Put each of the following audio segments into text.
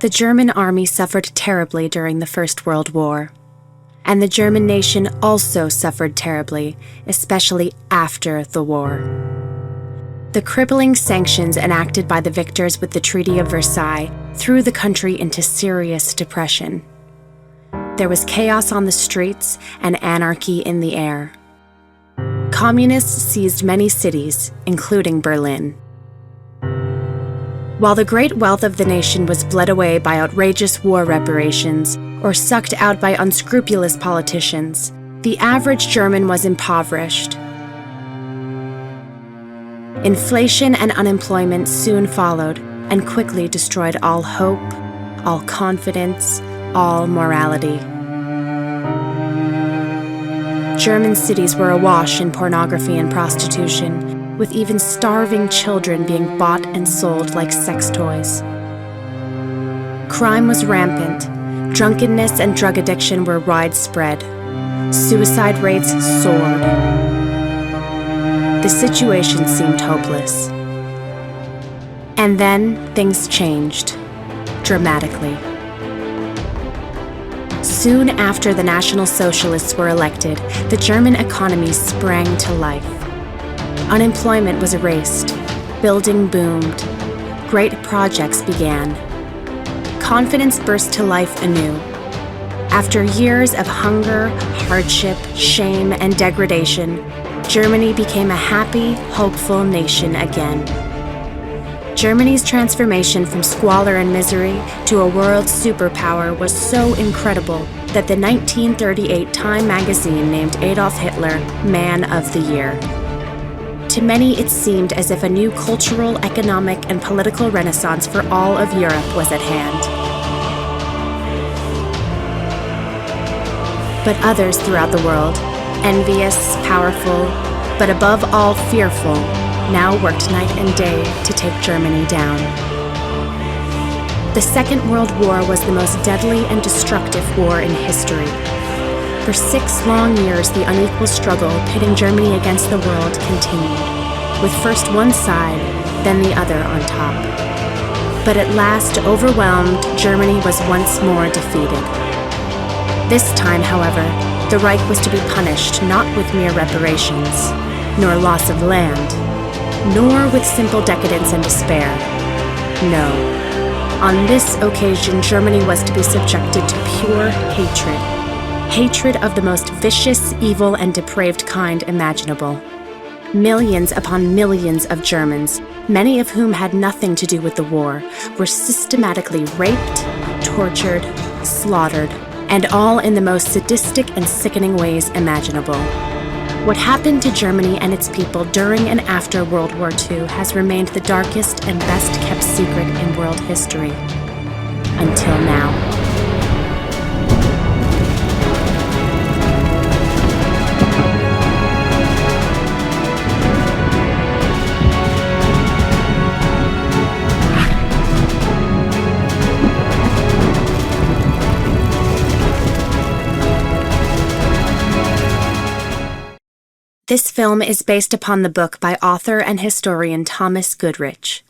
The German army suffered terribly during the First World War. And the German nation also suffered terribly, especially after the war. The crippling sanctions enacted by the victors with the Treaty of Versailles threw the country into serious depression. There was chaos on the streets and anarchy in the air. Communists seized many cities, including Berlin. While the great wealth of the nation was bled away by outrageous war reparations or sucked out by unscrupulous politicians, the average German was impoverished. Inflation and unemployment soon followed and quickly destroyed all hope, all confidence, all morality. German cities were awash in pornography and prostitution, with even starving children being bought and sold like sex toys. Crime was rampant. Drunkenness and drug addiction were widespread. Suicide rates soared. The situation seemed hopeless. And then things changed, dramatically. Soon after the National Socialists were elected, the German economy sprang to life. Unemployment was erased. Building boomed. Great projects began. Confidence burst to life anew. After years of hunger, hardship, shame, and degradation, Germany became a happy, hopeful nation again. Germany's transformation from squalor and misery to a world superpower was so incredible that the 1938 Time magazine named Adolf Hitler Man of the Year. To many, it seemed as if a new cultural, economic, and political renaissance for all of Europe was at hand. But others throughout the world, envious, powerful, but above all fearful, now worked night and day to take Germany down. The Second World War was the most deadly and destructive war in history. For 6 long years, the unequal struggle pitting Germany against the world continued, with first one side, then the other on top. But at last, overwhelmed, Germany was once more defeated. This time, however, the Reich was to be punished not with mere reparations, nor loss of land, nor with simple decadence and despair. No. On this occasion, Germany was to be subjected to pure hatred. Hatred of the most vicious, evil, and depraved kind imaginable. Millions upon millions of Germans, many of whom had nothing to do with the war, were systematically raped, tortured, slaughtered, and all in the most sadistic and sickening ways imaginable. What happened to Germany and its people during and after World War II has remained the darkest and best-kept secret in world history. Until now. This film is based upon the book by author and historian Thomas Goodrich.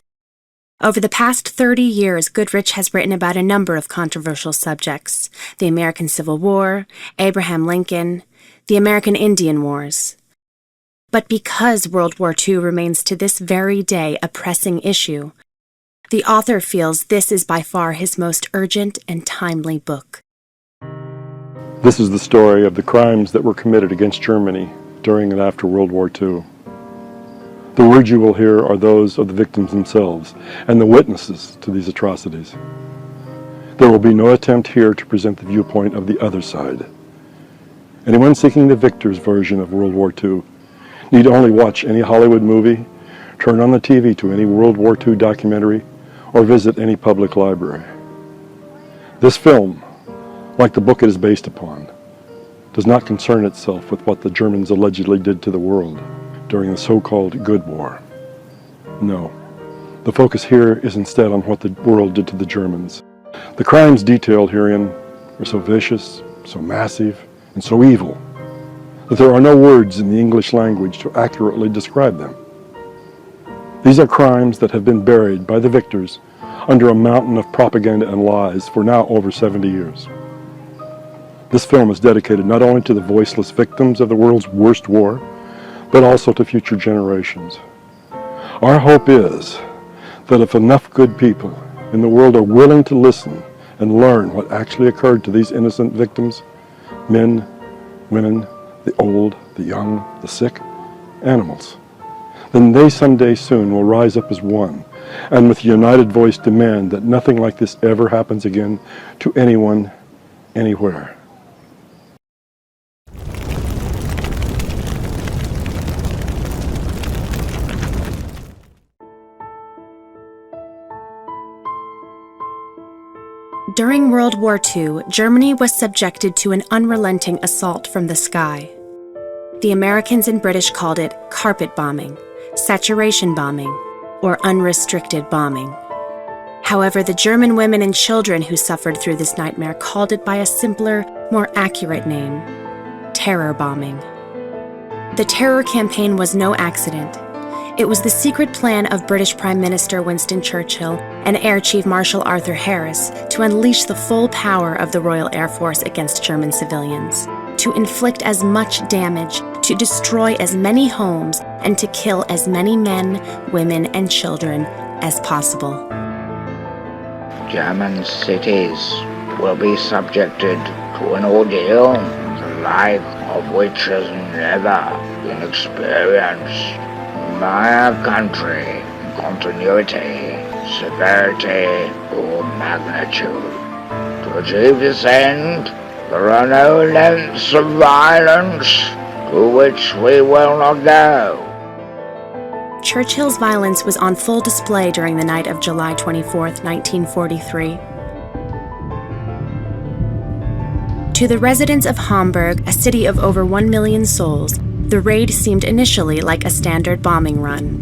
Over the past 30 years, Goodrich has written about a number of controversial subjects: the American Civil War, Abraham Lincoln, the American Indian Wars. But because World War II remains to this very day a pressing issue, the author feels this is by far his most urgent and timely book. This is the story of the crimes that were committed against Germany during and after World War II. The words you will hear are those of the victims themselves and the witnesses to these atrocities. There will be no attempt here to present the viewpoint of the other side. Anyone seeking the victor's version of World War II need only watch any Hollywood movie, turn on the TV to any World War II documentary, or visit any public library. This film, like the book it is based upon, does not concern itself with what the Germans allegedly did to the world during the so-called Good War. No, the focus here is instead on what the world did to the Germans. The crimes detailed herein are so vicious, so massive, and so evil that there are no words in the English language to accurately describe them. These are crimes that have been buried by the victors under a mountain of propaganda and lies for now over 70 years. This film is dedicated not only to the voiceless victims of the world's worst war, but also to future generations. Our hope is that if enough good people in the world are willing to listen and learn what actually occurred to these innocent victims, men, women, the old, the young, the sick, animals, then they someday soon will rise up as one, and with a united voice demand that nothing like this ever happens again to anyone, anywhere. During World War II, Germany was subjected to an unrelenting assault from the sky. The Americans and British called it carpet bombing, saturation bombing, or unrestricted bombing. However, the German women and children who suffered through this nightmare called it by a simpler, more accurate name: terror bombing. The terror campaign was no accident. It was the secret plan of British Prime Minister Winston Churchill and Air Chief Marshal Arthur Harris to unleash the full power of the Royal Air Force against German civilians, to inflict as much damage, to destroy as many homes, and to kill as many men, women, and children as possible. German cities will be subjected to an ordeal the like of which has never been experienced. My country, continuity, severity, or magnitude. To achieve this end, there are no lengths of violence to which we will not go. Churchill's violence was on full display during the night of July 24, 1943. To the residents of Hamburg, a city of over 1 million souls, the raid seemed initially like a standard bombing run.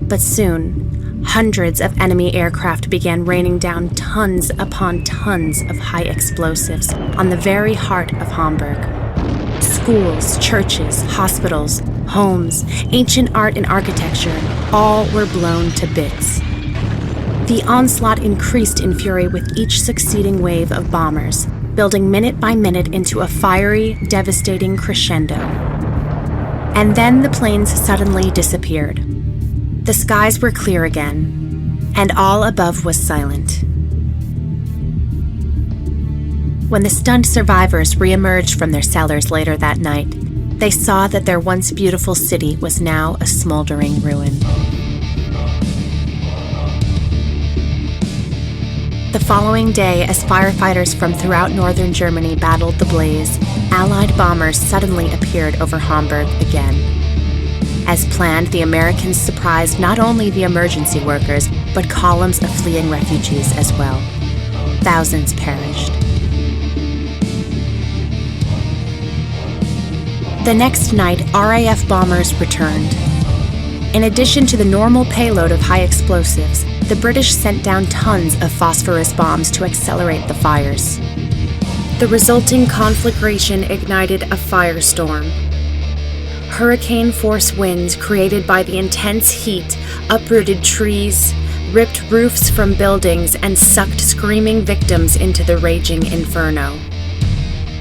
But soon, hundreds of enemy aircraft began raining down tons upon tons of high explosives on the very heart of Hamburg. Schools, churches, hospitals, homes, ancient art and architecture, all were blown to bits. The onslaught increased in fury with each succeeding wave of bombers, building minute by minute into a fiery, devastating crescendo. And then the planes suddenly disappeared. The skies were clear again, and all above was silent. When the stunned survivors re-emerged from their cellars later that night, they saw that their once beautiful city was now a smoldering ruin. The following day, as firefighters from throughout northern Germany battled the blaze, Allied bombers suddenly appeared over Hamburg again. As planned, the Americans surprised not only the emergency workers, but columns of fleeing refugees as well. Thousands perished. The next night, RAF bombers returned. In addition to the normal payload of high explosives, the British sent down tons of phosphorus bombs to accelerate the fires. The resulting conflagration ignited a firestorm. Hurricane-force winds created by the intense heat uprooted trees, ripped roofs from buildings, and sucked screaming victims into the raging inferno.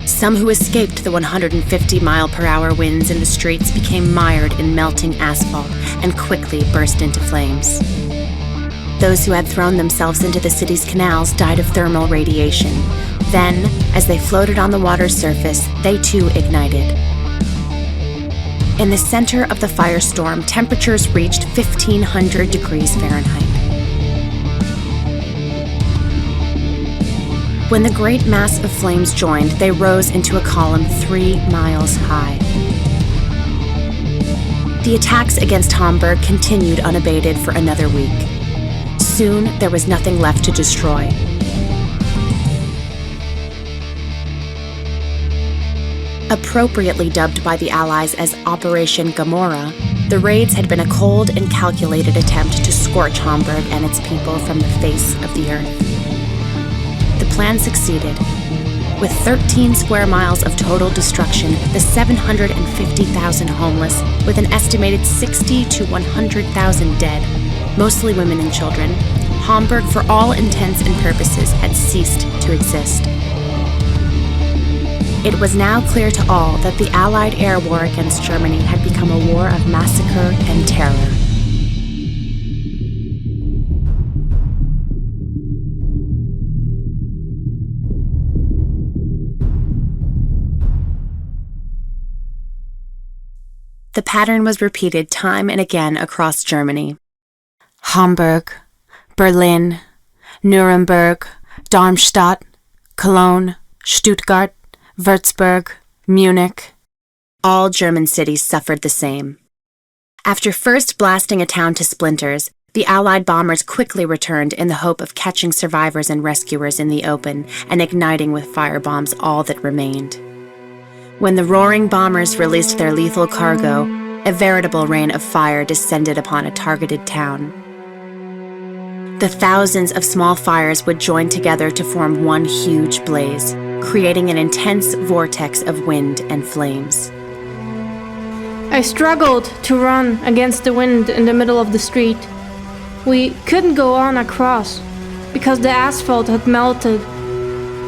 Some who escaped the 150-mile-per-hour winds in the streets became mired in melting asphalt and quickly burst into flames. Those who had thrown themselves into the city's canals died of thermal radiation. Then, as they floated on the water's surface, they too ignited. In the center of the firestorm, temperatures reached 1,500 degrees Fahrenheit. When the great mass of flames joined, they rose into a column 3 miles high. The attacks against Hamburg continued unabated for another week. Soon, there was nothing left to destroy. Appropriately dubbed by the Allies as Operation Gomorrah, the raids had been a cold and calculated attempt to scorch Hamburg and its people from the face of the earth. The plan succeeded. With 13 square miles of total destruction, the 750,000 homeless, with an estimated 60 to 100,000 dead, mostly women and children, Hamburg, for all intents and purposes, had ceased to exist. It was now clear to all that the Allied air war against Germany had become a war of massacre and terror. The pattern was repeated time and again across Germany. Hamburg, Berlin, Nuremberg, Darmstadt, Cologne, Stuttgart, Würzburg, Munich. All German cities suffered the same. After first blasting a town to splinters, the Allied bombers quickly returned in the hope of catching survivors and rescuers in the open and igniting with firebombs all that remained. When the roaring bombers released their lethal cargo, a veritable rain of fire descended upon a targeted town. The thousands of small fires would join together to form one huge blaze, creating an intense vortex of wind and flames. I struggled to run against the wind in the middle of the street. We couldn't go on across because the asphalt had melted.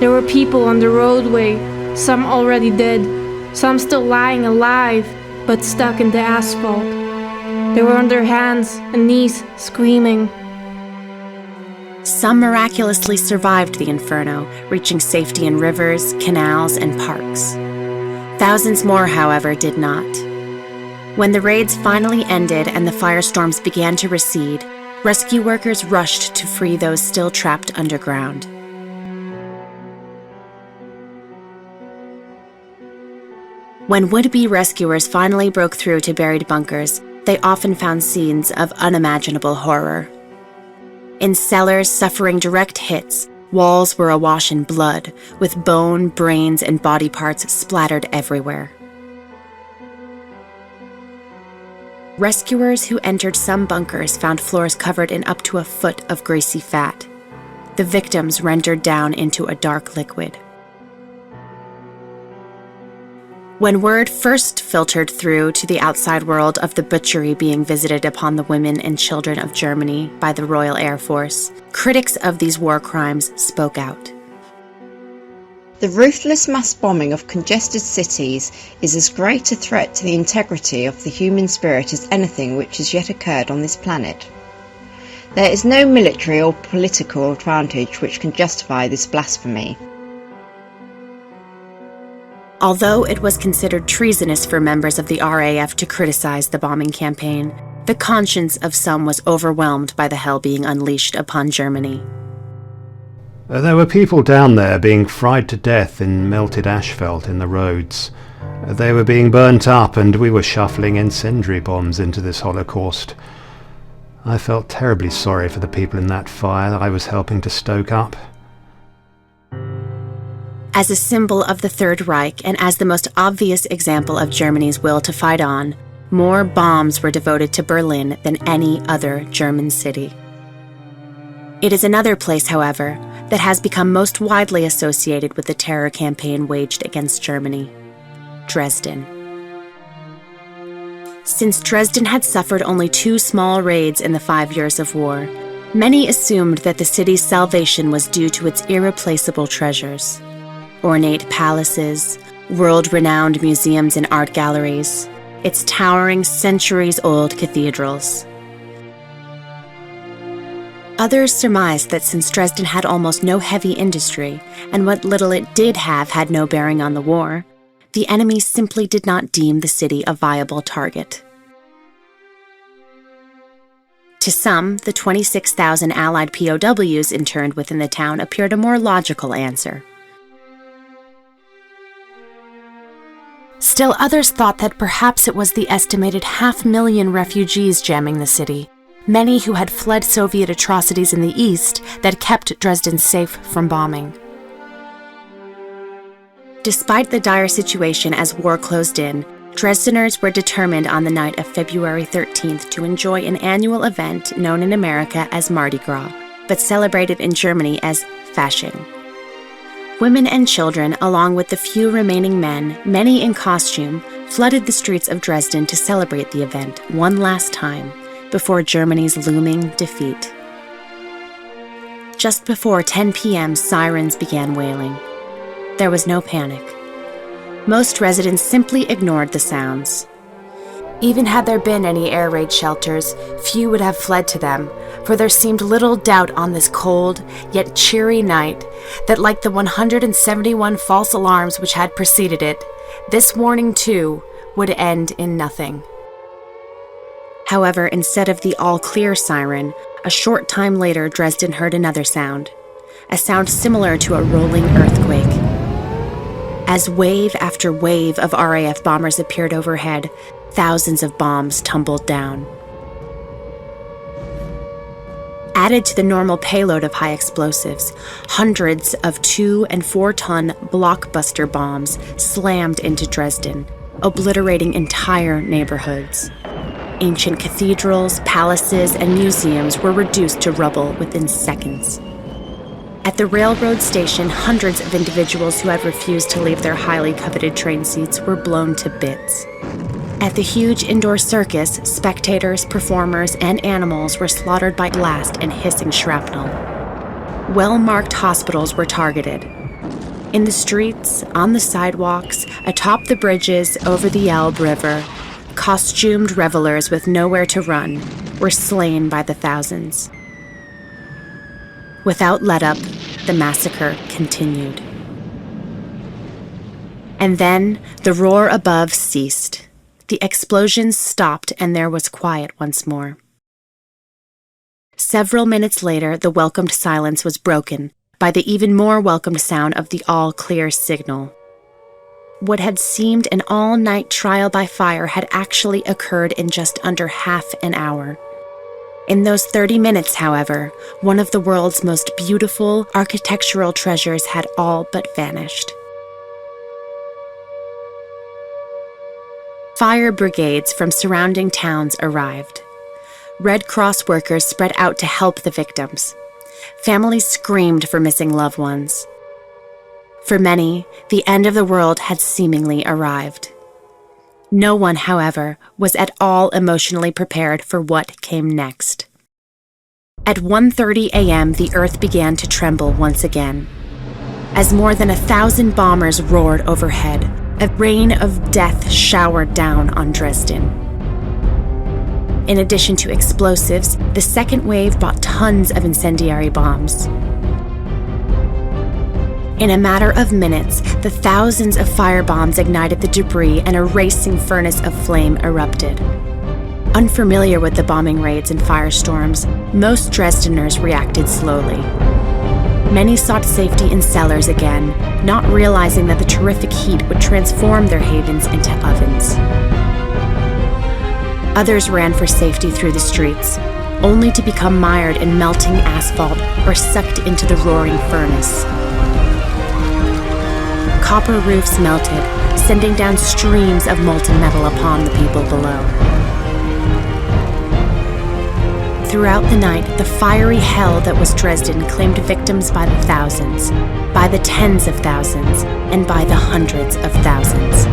There were people on the roadway, some already dead, some still lying alive but stuck in the asphalt. They were on their hands and knees screaming. Some miraculously survived the inferno, reaching safety in rivers, canals, and parks. Thousands more, however, did not. When the raids finally ended and the firestorms began to recede, rescue workers rushed to free those still trapped underground. When would-be rescuers finally broke through to buried bunkers, they often found scenes of unimaginable horror. In cellars suffering direct hits, walls were awash in blood, with bone, brains, and body parts splattered everywhere. Rescuers who entered some bunkers found floors covered in up to a foot of greasy fat, the victims rendered down into a dark liquid. When word first filtered through to the outside world of the butchery being visited upon the women and children of Germany by the Royal Air Force, critics of these war crimes spoke out. The ruthless mass bombing of congested cities is as great a threat to the integrity of the human spirit as anything which has yet occurred on this planet. There is no military or political advantage which can justify this blasphemy. Although it was considered treasonous for members of the RAF to criticize the bombing campaign, the conscience of some was overwhelmed by the hell being unleashed upon Germany. There were people down there being fried to death in melted asphalt in the roads. They were being burnt up and we were shuffling incendiary bombs into this Holocaust. I felt terribly sorry for the people in that fire I was helping to stoke up. As a symbol of the Third Reich and as the most obvious example of Germany's will to fight on, more bombs were devoted to Berlin than any other German city. It is another place, however, that has become most widely associated with the terror campaign waged against Germany: Dresden. Since Dresden had suffered only 2 small raids in the 5 years of war, many assumed that the city's salvation was due to its irreplaceable treasures: ornate palaces, world-renowned museums and art galleries, its towering centuries-old cathedrals. Others surmised that since Dresden had almost no heavy industry, and what little it did have had no bearing on the war, the enemy simply did not deem the city a viable target. To some, the 26,000 Allied POWs interned within the town appeared a more logical answer. Still, others thought that perhaps it was the estimated 500,000 refugees jamming the city, many who had fled Soviet atrocities in the east, that kept Dresden safe from bombing. Despite the dire situation as war closed in, Dresdeners were determined on the night of February 13th to enjoy an annual event known in America as Mardi Gras, but celebrated in Germany as Fasching. Women and children, along with the few remaining men, many in costume, flooded the streets of Dresden to celebrate the event one last time before Germany's looming defeat. Just before 10 p.m., sirens began wailing. There was no panic. Most residents simply ignored the sounds. Even had there been any air raid shelters, few would have fled to them, for there seemed little doubt on this cold, yet cheery night that, like the 171 false alarms which had preceded it, this warning, too, would end in nothing. However, instead of the all-clear siren, a short time later Dresden heard another sound, a sound similar to a rolling earthquake. As wave after wave of RAF bombers appeared overhead, thousands of bombs tumbled down. Added to the normal payload of high explosives, hundreds of 2- and 4-ton blockbuster bombs slammed into Dresden, obliterating entire neighborhoods. Ancient cathedrals, palaces, and museums were reduced to rubble within seconds. At the railroad station, hundreds of individuals who had refused to leave their highly coveted train seats were blown to bits. At the huge indoor circus, spectators, performers, and animals were slaughtered by blast and hissing shrapnel. Well-marked hospitals were targeted. In the streets, on the sidewalks, atop the bridges over the Elbe River, costumed revelers with nowhere to run were slain by the thousands. Without let-up, the massacre continued. And then the roar above ceased. The explosions stopped and there was quiet once more. Several minutes later, the welcomed silence was broken by the even more welcomed sound of the all-clear signal. What had seemed an all-night trial by fire had actually occurred in just under half an hour. In those 30 minutes, however, one of the world's most beautiful architectural treasures had all but vanished. Fire brigades from surrounding towns arrived. Red Cross workers spread out to help the victims. Families screamed for missing loved ones. For many, the end of the world had seemingly arrived. No one, however, was at all emotionally prepared for what came next. At 1:30 a.m., the earth began to tremble once again. As more than 1,000 bombers roared overhead, a rain of death showered down on Dresden. In addition to explosives, the second wave brought tons of incendiary bombs. In a matter of minutes, the thousands of firebombs ignited the debris and a racing furnace of flame erupted. Unfamiliar with the bombing raids and firestorms, most Dresdeners reacted slowly. Many sought safety in cellars again, not realizing that the terrific heat would transform their havens into ovens. Others ran for safety through the streets, only to become mired in melting asphalt or sucked into the roaring furnace. Copper roofs melted, sending down streams of molten metal upon the people below. Throughout the night, the fiery hell that was Dresden claimed victims by the thousands, by the tens of thousands, and by the hundreds of thousands.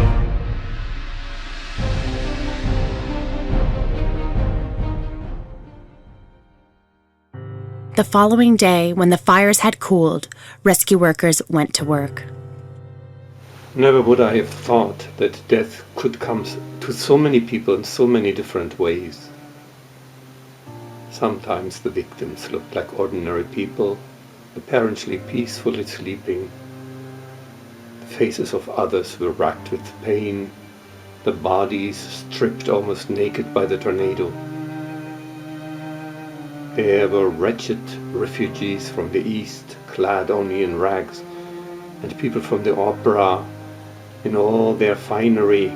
The following day, when the fires had cooled, rescue workers went to work. Never would I have thought that death could come to so many people in so many different ways. Sometimes the victims looked like ordinary people, apparently peacefully sleeping. The faces of others were racked with pain, the bodies stripped almost naked by the tornado. There were wretched refugees from the east, clad only in rags, and people from the opera in all their finery.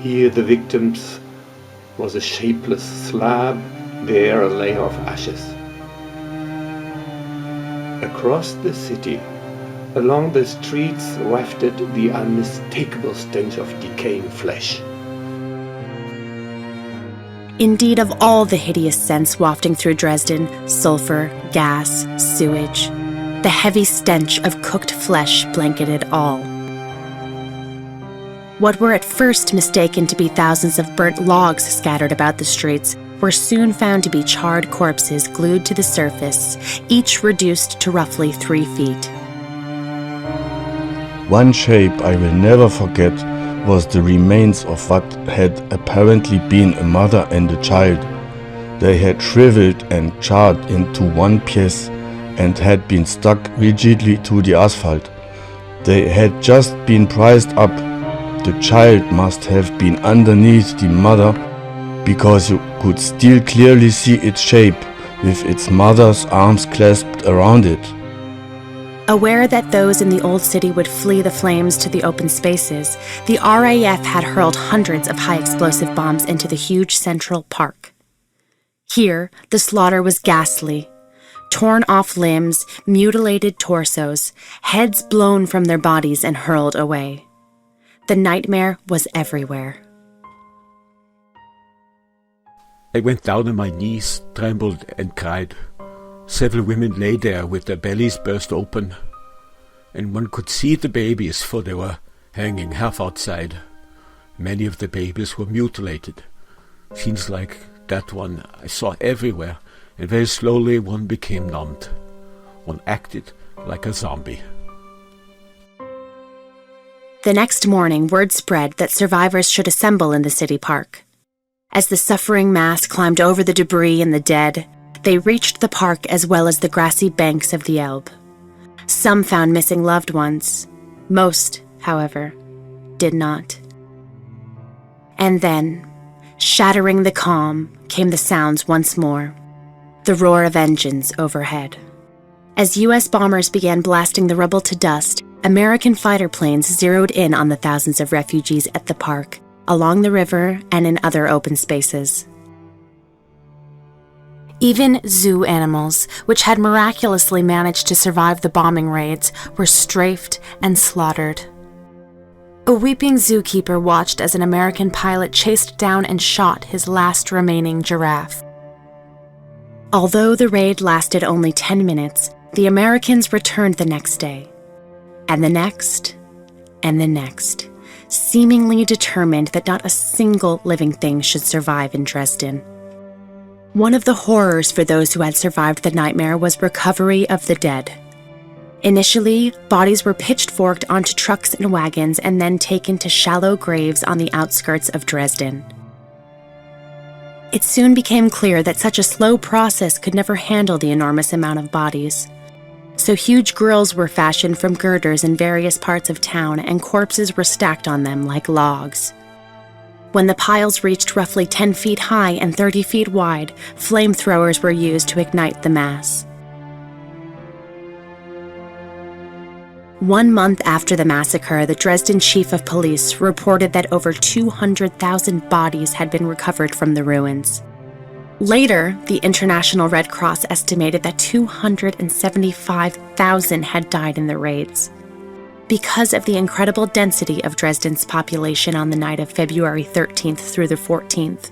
Here the victims was a shapeless slab, there a layer of ashes. Across the city, along the streets wafted the unmistakable stench of decaying flesh. Indeed, of all the hideous scents wafting through Dresden, sulfur, gas, sewage, the heavy stench of cooked flesh blanketed all. What were at first mistaken to be thousands of burnt logs scattered about the streets were soon found to be charred corpses glued to the surface, each reduced to roughly 3 feet. One shape I will never forget was the remains of what had apparently been a mother and a child. They had shriveled and charred into one piece and had been stuck rigidly to the asphalt. They had just been prised up. The child must have been underneath the mother, because you could still clearly see its shape, with its mother's arms clasped around it. Aware that those in the old city would flee the flames to the open spaces, the RAF had hurled hundreds of high-explosive bombs into the huge Central Park. Here, the slaughter was ghastly. Torn off limbs, mutilated torsos, heads blown from their bodies and hurled away. The nightmare was everywhere. I went down on my knees, trembled and cried. Several women lay there with their bellies burst open, and one could see the babies, for they were hanging half outside. Many of the babies were mutilated. Scenes like that one I saw everywhere, and very slowly one became numbed. One acted like a zombie. The next morning, word spread that survivors should assemble in the city park. As the suffering mass climbed over the debris and the dead, they reached the park as well as the grassy banks of the Elbe. Some found missing loved ones. Most, however, did not. And then, shattering the calm, came the sounds once more. The roar of engines overhead. As U.S. bombers began blasting the rubble to dust, American fighter planes zeroed in on the thousands of refugees at the park, along the river and in other open spaces. Even zoo animals, which had miraculously managed to survive the bombing raids, were strafed and slaughtered. A weeping zookeeper watched as an American pilot chased down and shot his last remaining giraffe. Although the raid lasted only 10 minutes, the Americans returned the next day. And the next, and the next, seemingly determined that not a single living thing should survive in Dresden. One of the horrors for those who had survived the nightmare was recovery of the dead. Initially, bodies were pitchforked onto trucks and wagons and then taken to shallow graves on the outskirts of Dresden. It soon became clear that such a slow process could never handle the enormous amount of bodies. So huge grills were fashioned from girders in various parts of town, and corpses were stacked on them like logs. When the piles reached roughly 10 feet high and 30 feet wide, flamethrowers were used to ignite the mass. 1 month after the massacre, the Dresden chief of police reported that over 200,000 bodies had been recovered from the ruins. Later, the International Red Cross estimated that 275,000 had died in the raids. Because of the incredible density of Dresden's population on the night of February 13th through the 14th,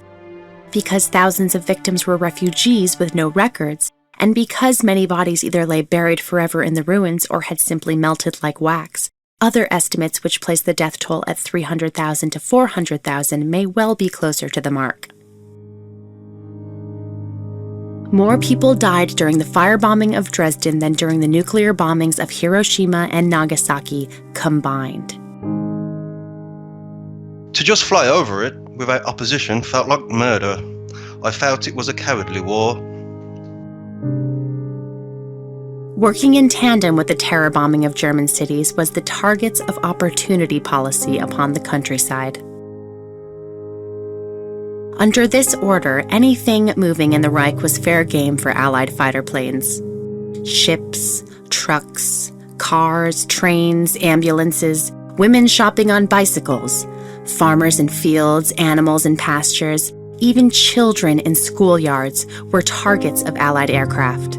because thousands of victims were refugees with no records, and because many bodies either lay buried forever in the ruins or had simply melted like wax, other estimates which place the death toll at 300,000 to 400,000 may well be closer to the mark. More people died during the firebombing of Dresden than during the nuclear bombings of Hiroshima and Nagasaki combined. To just fly over it without opposition felt like murder. I felt it was a cowardly war. Working in tandem with the terror bombing of German cities was the targets of opportunity policy upon the countryside. Under this order, anything moving in the Reich was fair game for Allied fighter planes. Ships, trucks, cars, trains, ambulances, women shopping on bicycles, farmers in fields, animals in pastures, even children in schoolyards were targets of Allied aircraft.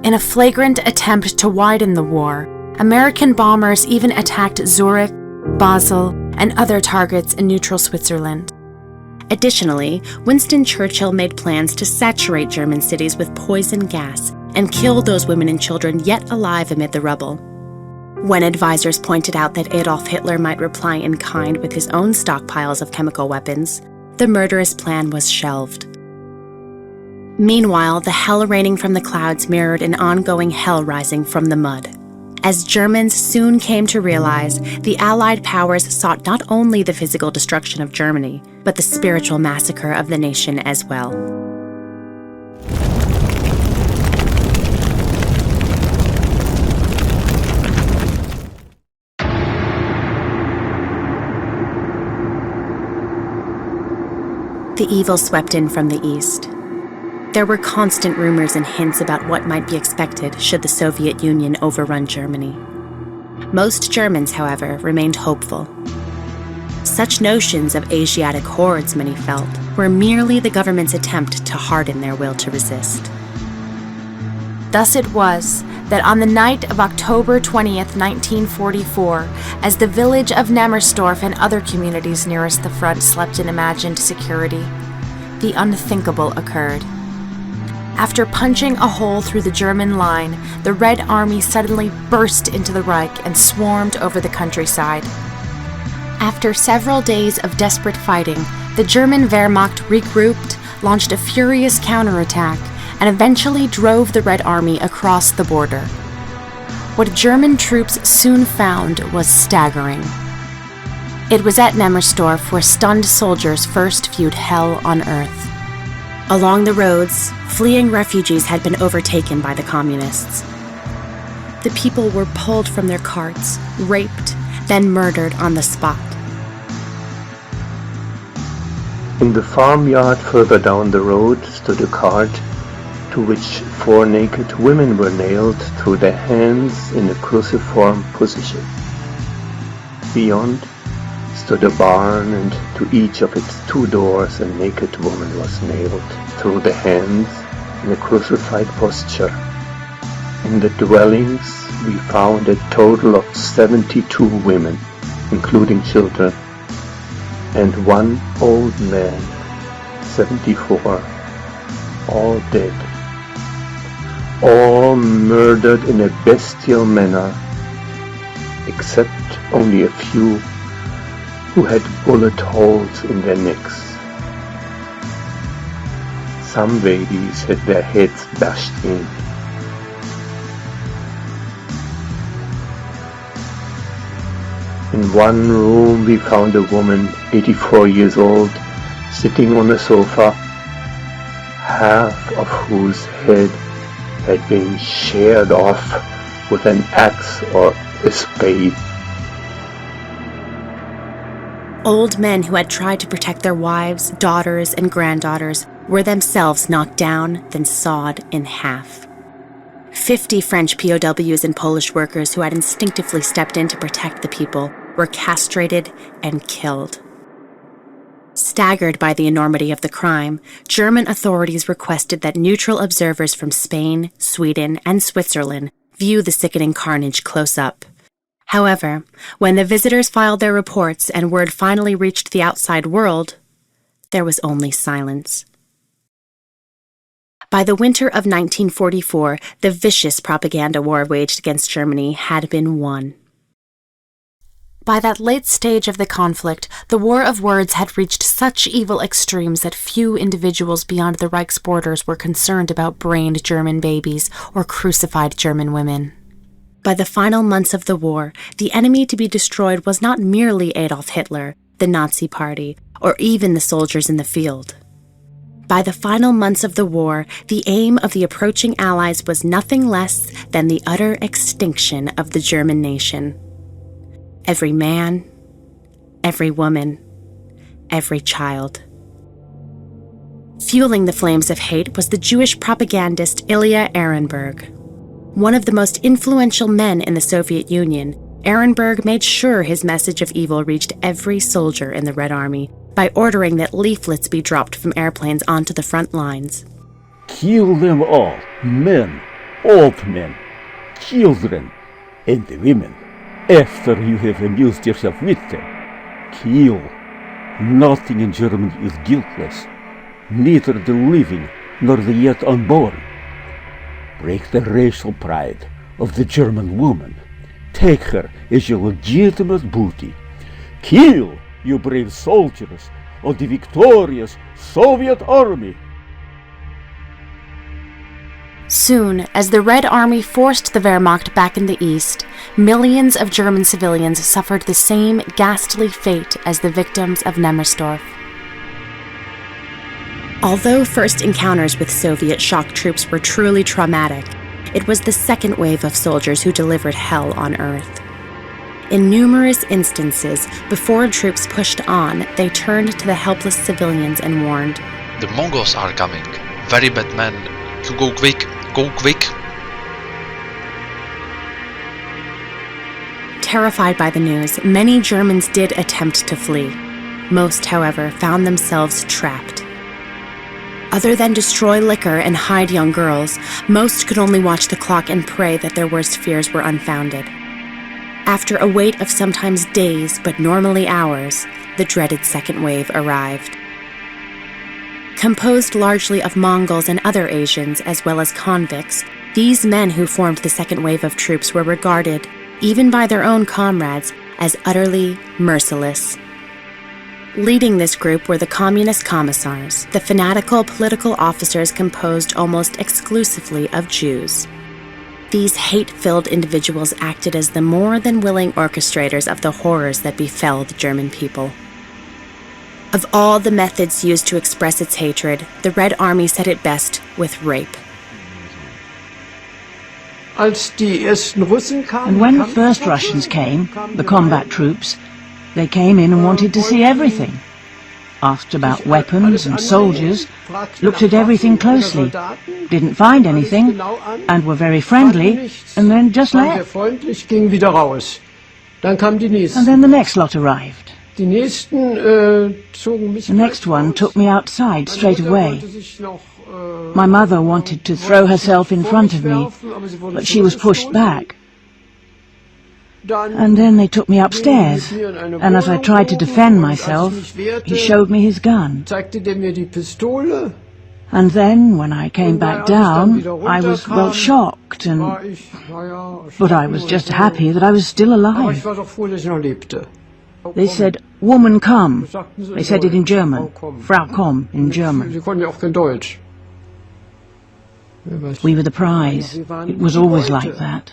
In a flagrant attempt to widen the war, American bombers even attacked Zurich, Basel, and other targets in neutral Switzerland. Additionally, Winston Churchill made plans to saturate German cities with poison gas and kill those women and children yet alive amid the rubble. When advisors pointed out that Adolf Hitler might reply in kind with his own stockpiles of chemical weapons, the murderous plan was shelved. Meanwhile, the hell raining from the clouds mirrored an ongoing hell rising from the mud. As Germans soon came to realize, the Allied powers sought not only the physical destruction of Germany, but the spiritual massacre of the nation as well. The evil swept in from the east. There were constant rumors and hints about what might be expected should the Soviet Union overrun Germany. Most Germans, however, remained hopeful. Such notions of Asiatic hordes, many felt, were merely the government's attempt to harden their will to resist. Thus it was that on the night of October 20th, 1944, as the village of Nemmersdorf and other communities nearest the front slept in imagined security, the unthinkable occurred. After punching a hole through the German line, the Red Army suddenly burst into the Reich and swarmed over the countryside. After several days of desperate fighting, the German Wehrmacht regrouped, launched a furious counterattack, and eventually drove the Red Army across the border. What German troops soon found was staggering. It was at Nemmersdorf where stunned soldiers first viewed hell on earth. Along the roads, fleeing refugees had been overtaken by the communists. The people were pulled from their carts, raped, then murdered on the spot. In the farmyard further down the road stood a cart to which 4 naked women were nailed through their hands in a cruciform position. Beyond stood a barn, and to each of its 2 doors a naked woman was nailed through the hands in a crucified posture. In the dwellings we found a total of 72 women, including children, and 1 old man, 74, all dead. All murdered in a bestial manner, except only a few who had bullet holes in their necks. Some babies had their heads bashed in. In one room we found a woman, 84 years old, sitting on a sofa, half of whose head had been sheared off with an axe or a spade. Old men who had tried to protect their wives, daughters, and granddaughters were themselves knocked down, then sawed in half. 50 French POWs and Polish workers who had instinctively stepped in to protect the people were castrated and killed. Staggered by the enormity of the crime, German authorities requested that neutral observers from Spain, Sweden, and Switzerland view the sickening carnage close up. However, when the visitors filed their reports and word finally reached the outside world, there was only silence. By the winter of 1944, the vicious propaganda war waged against Germany had been won. By that late stage of the conflict, the war of words had reached such evil extremes that few individuals beyond the Reich's borders were concerned about brained German babies or crucified German women. By the final months of the war, the enemy to be destroyed was not merely Adolf Hitler, the Nazi Party, or even the soldiers in the field. By the final months of the war, the aim of the approaching Allies was nothing less than the utter extinction of the German nation. Every man, every woman, every child. Fueling the flames of hate was the Jewish propagandist Ilya Ehrenberg. One of the most influential men in the Soviet Union, Ehrenberg made sure his message of evil reached every soldier in the Red Army by ordering that leaflets be dropped from airplanes onto the front lines. Kill them all, men, old men, children, and the women, after you have amused yourself with them. Kill. Nothing in Germany is guiltless, neither the living nor the yet unborn. Break the racial pride of the German woman. Take her as your legitimate booty. Kill, you brave soldiers of the victorious Soviet Army. Soon, as the Red Army forced the Wehrmacht back in the east, millions of German civilians suffered the same ghastly fate as the victims of Nemmersdorf. Although first encounters with Soviet shock troops were truly traumatic, it was the second wave of soldiers who delivered hell on Earth. In numerous instances, before troops pushed on, they turned to the helpless civilians and warned, "The Mongols are coming. Very bad men. You go quick. Go quick." Terrified by the news, many Germans did attempt to flee. Most, however, found themselves trapped. Other than destroy liquor and hide young girls, most could only watch the clock and pray that their worst fears were unfounded. After a wait of sometimes days, but normally hours, the dreaded second wave arrived. Composed largely of Mongols and other Asians, as well as convicts, these men who formed the second wave of troops were regarded, even by their own comrades, as utterly merciless. Leading this group were the communist commissars, the fanatical political officers composed almost exclusively of Jews. These hate-filled individuals acted as the more than willing orchestrators of the horrors that befell the German people. Of all the methods used to express its hatred, the Red Army said it best with rape. And when the first Russians came, the combat troops, they came in and wanted to see everything. Asked about weapons and soldiers, looked at everything closely, didn't find anything, and were very friendly, and then just left. And then the next lot arrived. The next one took me outside straight away. My mother wanted to throw herself in front of me, but she was pushed back. And then they took me upstairs, and as I tried to defend myself, he showed me his gun. And then, when I came back down, I was, well, shocked, but I was just happy that I was still alive. They said, "Woman, come." They said it in German. Frau, komm, in German. We were the prize. It was always like that.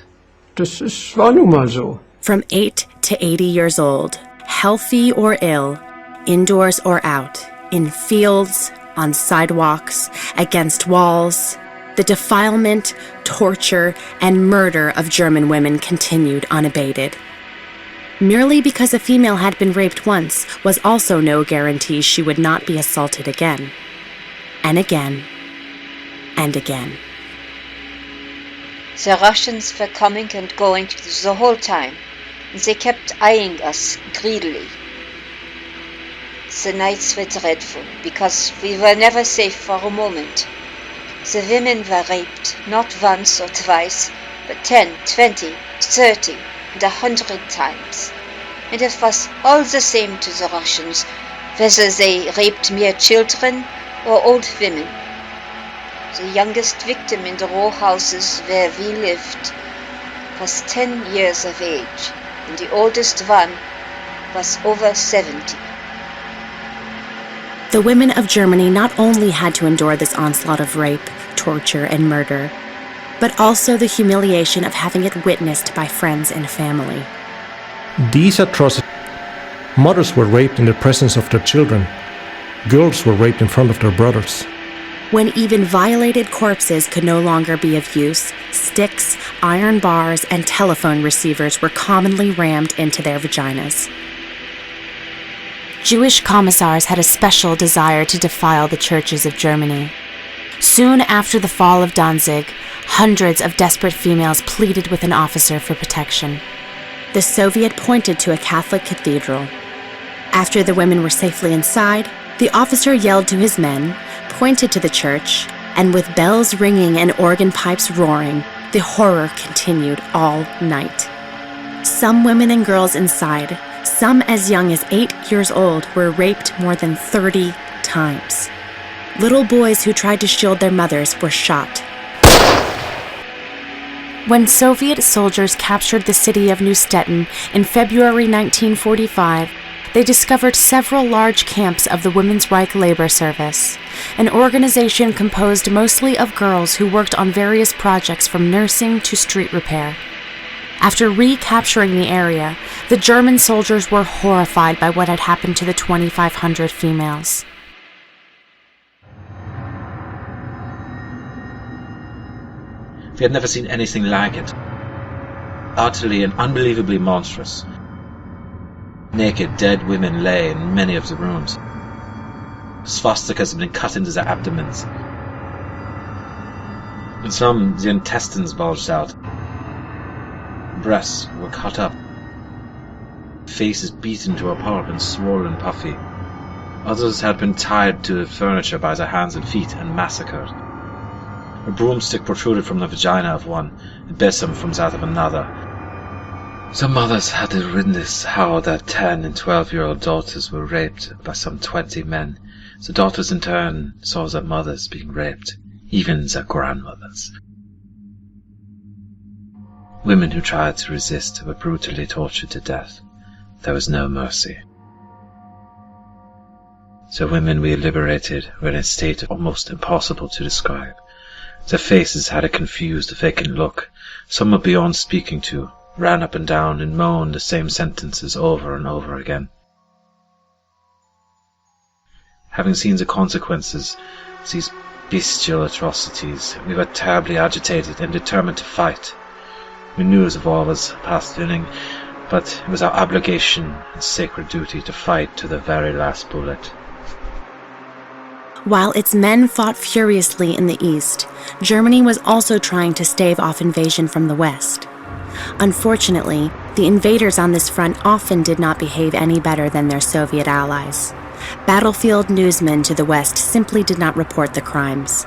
From 8 to 80 years old, healthy or ill, indoors or out, in fields, on sidewalks, against walls, the defilement, torture, and murder of German women continued unabated. Merely because a female had been raped once was also no guarantee she would not be assaulted again, and again, and again. The Russians were coming and going the whole time, and they kept eyeing us greedily. The nights were dreadful, because we were never safe for a moment. The women were raped, not once or twice, but 10, 20, 30, and 100 times. And it was all the same to the Russians, whether they raped mere children or old women. The youngest victim in the row houses where we lived was 10 years of age, and the oldest one was over 70. The women of Germany not only had to endure this onslaught of rape, torture, and murder, but also the humiliation of having it witnessed by friends and family. These atrocities. Mothers were raped in the presence of their children. Girls were raped in front of their brothers. When even violated corpses could no longer be of use, sticks, iron bars, and telephone receivers were commonly rammed into their vaginas. Jewish commissars had a special desire to defile the churches of Germany. Soon after the fall of Danzig, hundreds of desperate females pleaded with an officer for protection. The Soviet pointed to a Catholic cathedral. After the women were safely inside, the officer yelled to his men, pointed to the church, and with bells ringing and organ pipes roaring, the horror continued all night. Some women and girls inside, some as young as 8 years old, were raped more than 30 times. Little boys who tried to shield their mothers were shot. When Soviet soldiers captured the city of Neustetten in February 1945, they discovered several large camps of the Women's Reich Labor Service, an organization composed mostly of girls who worked on various projects from nursing to street repair. After recapturing the area, the German soldiers were horrified by what had happened to the 2,500 females. We had never seen anything like it. Utterly and unbelievably monstrous. Naked, dead women lay in many of the rooms. Swastikas had been cut into their abdomens. In some, the intestines bulged out. Breasts were cut up. Faces beaten to a pulp and swollen puffy. Others had been tied to the furniture by their hands and feet and massacred. A broomstick protruded from the vagina of one, a besom from that of another. Some mothers had witnessed how their 10 and 12-year-old daughters were raped by some 20 men. The daughters in turn saw their mothers being raped, even their grandmothers. Women who tried to resist were brutally tortured to death. There was no mercy. The women we liberated were in a state almost impossible to describe. Their faces had a confused, vacant look. Some were beyond speaking to, ran up and down and moaned the same sentences over and over again. Having seen the consequences of these bestial atrocities, we were terribly agitated and determined to fight. We knew the war was past winning, but it was our obligation and sacred duty to fight to the very last bullet. While its men fought furiously in the east, Germany was also trying to stave off invasion from the west. Unfortunately, the invaders on this front often did not behave any better than their Soviet allies. Battlefield newsmen to the west simply did not report the crimes.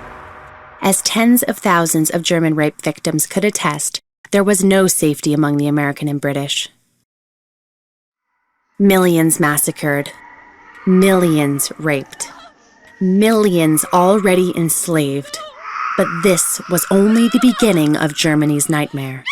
As tens of thousands of German rape victims could attest, there was no safety among the American and British. Millions massacred. Millions raped. Millions already enslaved. But this was only the beginning of Germany's nightmare.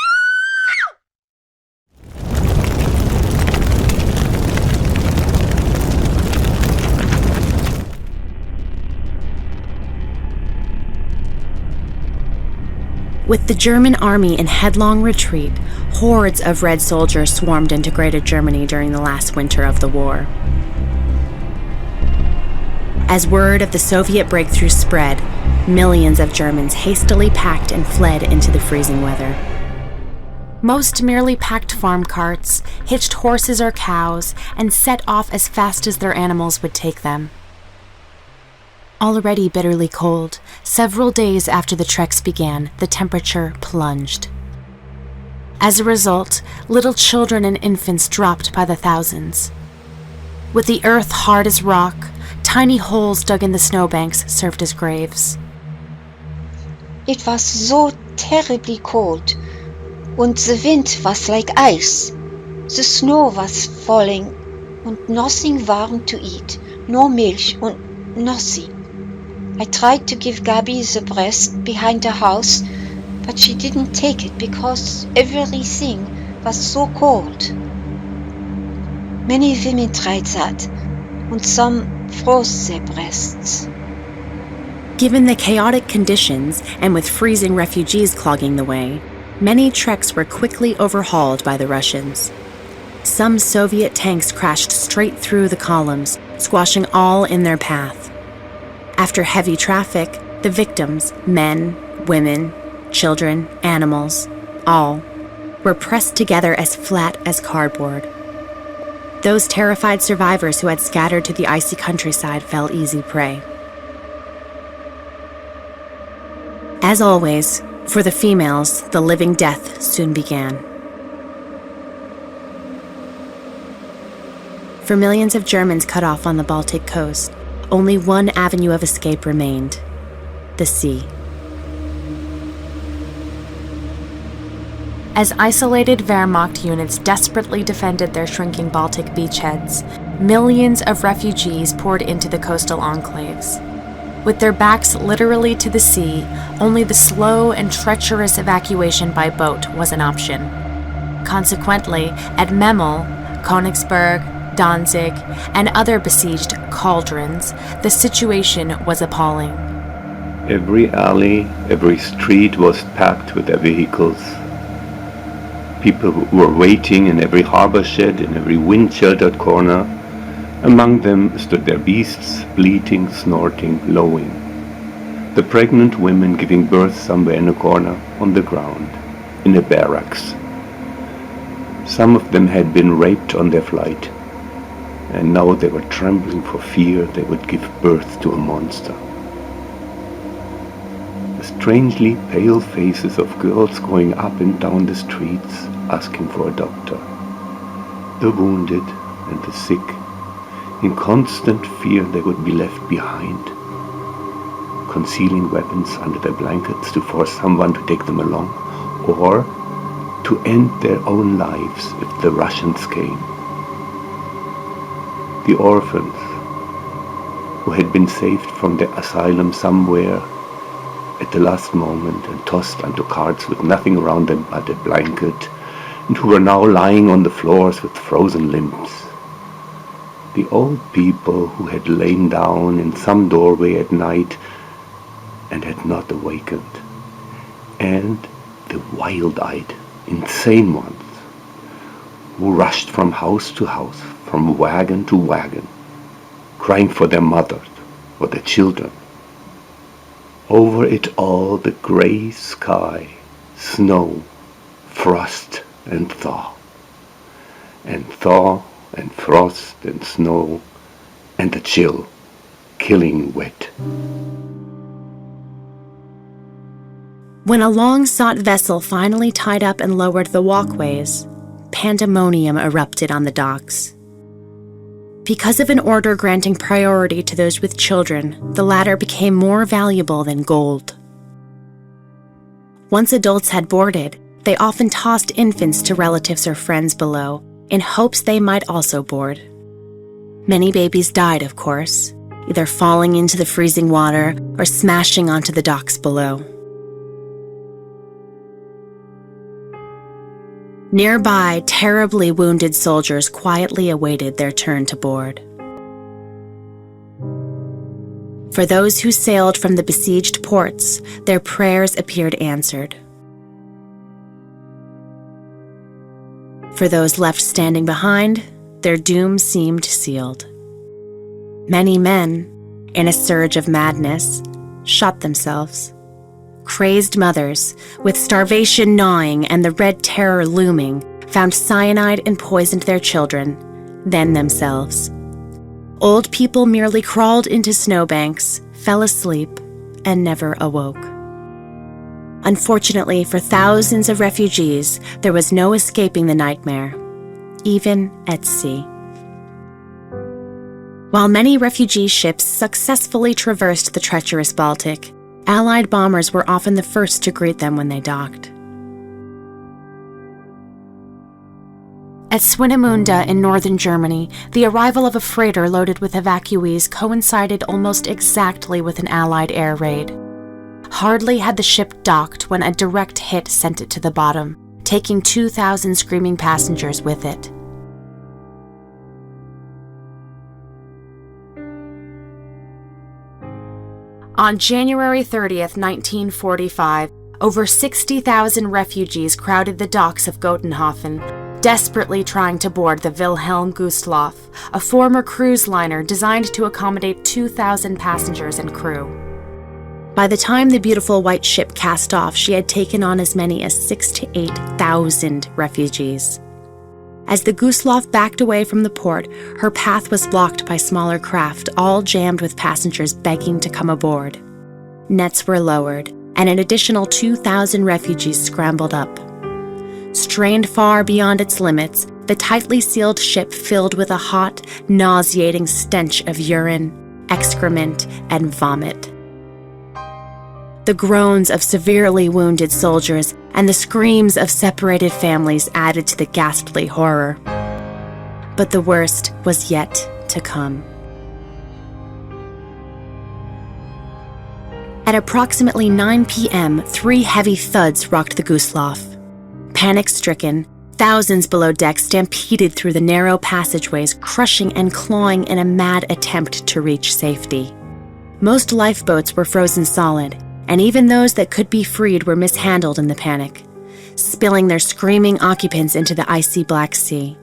With the German army in headlong retreat, hordes of Red soldiers swarmed into Greater Germany during the last winter of the war. As word of the Soviet breakthrough spread, millions of Germans hastily packed and fled into the freezing weather. Most merely packed farm carts, hitched horses or cows, and set off as fast as their animals would take them. Already bitterly cold, several days after the treks began, the temperature plunged. As a result, little children and infants dropped by the thousands. With the earth hard as rock, tiny holes dug in the snowbanks served as graves. It was so terribly cold, and the wind was like ice. The snow was falling, and nothing warm to eat, no milk and nothing. I tried to give Gabi the breast behind the house, but she didn't take it because everything was so cold. Many women tried that, and some froze their breasts. Given the chaotic conditions, and with freezing refugees clogging the way, many treks were quickly overhauled by the Russians. Some Soviet tanks crashed straight through the columns, squashing all in their path. After heavy traffic, the victims, men, women, children, animals, all, were pressed together as flat as cardboard. Those terrified survivors who had scattered to the icy countryside fell easy prey. As always, for the females, the living death soon began. For millions of Germans cut off on the Baltic coast, only one avenue of escape remained: the sea. As isolated Wehrmacht units desperately defended their shrinking Baltic beachheads, millions of refugees poured into the coastal enclaves. With their backs literally to the sea, only the slow and treacherous evacuation by boat was an option. Consequently, at Memel, Königsberg, Danzig, and other besieged cauldrons, the situation was appalling. Every alley, every street was packed with their vehicles. People were waiting in every harbor shed, in every wind-sheltered corner. Among them stood their beasts, bleating, snorting, lowing. The pregnant women giving birth somewhere in a corner, on the ground, in a barracks. Some of them had been raped on their flight, and now they were trembling for fear they would give birth to a monster. The strangely pale faces of girls going up and down the streets, asking for a doctor. The wounded and the sick, in constant fear they would be left behind, concealing weapons under their blankets to force someone to take them along, or to end their own lives if the Russians came. The orphans, who had been saved from their asylum somewhere at the last moment and tossed onto carts with nothing around them but a blanket, and who were now lying on the floors with frozen limbs. The old people who had lain down in some doorway at night and had not awakened, and the wild-eyed, insane ones who rushed from house to house, from wagon to wagon, crying for their mothers or their children. Over it all the grey sky, snow, frost and thaw and frost and snow, and the chill, killing wet. When a long-sought vessel finally tied up and lowered the walkways, pandemonium erupted on the docks. Because of an order granting priority to those with children, the latter became more valuable than gold. Once adults had boarded, they often tossed infants to relatives or friends below, in hopes they might also board. Many babies died, of course, either falling into the freezing water or smashing onto the docks below. Nearby, terribly wounded soldiers quietly awaited their turn to board. For those who sailed from the besieged ports, their prayers appeared answered. For those left standing behind, their doom seemed sealed. Many men, in a surge of madness, shot themselves. Crazed mothers, with starvation gnawing and the Red Terror looming, found cyanide and poisoned their children, then themselves. Old people merely crawled into snowbanks, fell asleep, and never awoke. Unfortunately for thousands of refugees, there was no escaping the nightmare, even at sea. While many refugee ships successfully traversed the treacherous Baltic, Allied bombers were often the first to greet them when they docked. At Swinemünde in northern Germany, the arrival of a freighter loaded with evacuees coincided almost exactly with an Allied air raid. Hardly had the ship docked when a direct hit sent it to the bottom, taking 2,000 screaming passengers with it. On January 30th, 1945, over 60,000 refugees crowded the docks of Gotenhofen, desperately trying to board the Wilhelm Gustloff, a former cruise liner designed to accommodate 2,000 passengers and crew. By the time the beautiful white ship cast off, she had taken on as many as 6,000 to 8,000 refugees. As the Gustloff backed away from the port, her path was blocked by smaller craft, all jammed with passengers begging to come aboard. Nets were lowered, and an additional 2,000 refugees scrambled up. Strained far beyond its limits, the tightly sealed ship filled with a hot, nauseating stench of urine, excrement, and vomit. The groans of severely wounded soldiers and the screams of separated families added to the ghastly horror. But the worst was yet to come. At approximately 9 p.m., 3 heavy thuds rocked the Gustloff. Panic-stricken, thousands below deck stampeded through the narrow passageways, crushing and clawing in a mad attempt to reach safety. Most lifeboats were frozen solid, and even those that could be freed were mishandled in the panic, spilling their screaming occupants into the icy Black Sea.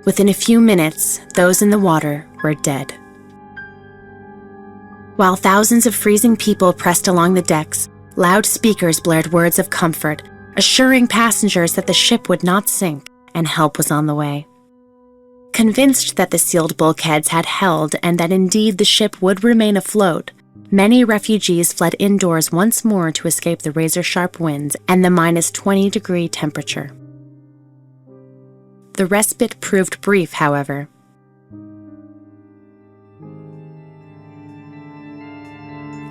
Within a few minutes, those in the water were dead. While thousands of freezing people pressed along the decks, loudspeakers blared words of comfort, assuring passengers that the ship would not sink and help was on the way. Convinced that the sealed bulkheads had held and that indeed the ship would remain afloat, many refugees fled indoors once more to escape the razor-sharp winds and the -20-degree temperature. The respite proved brief, however.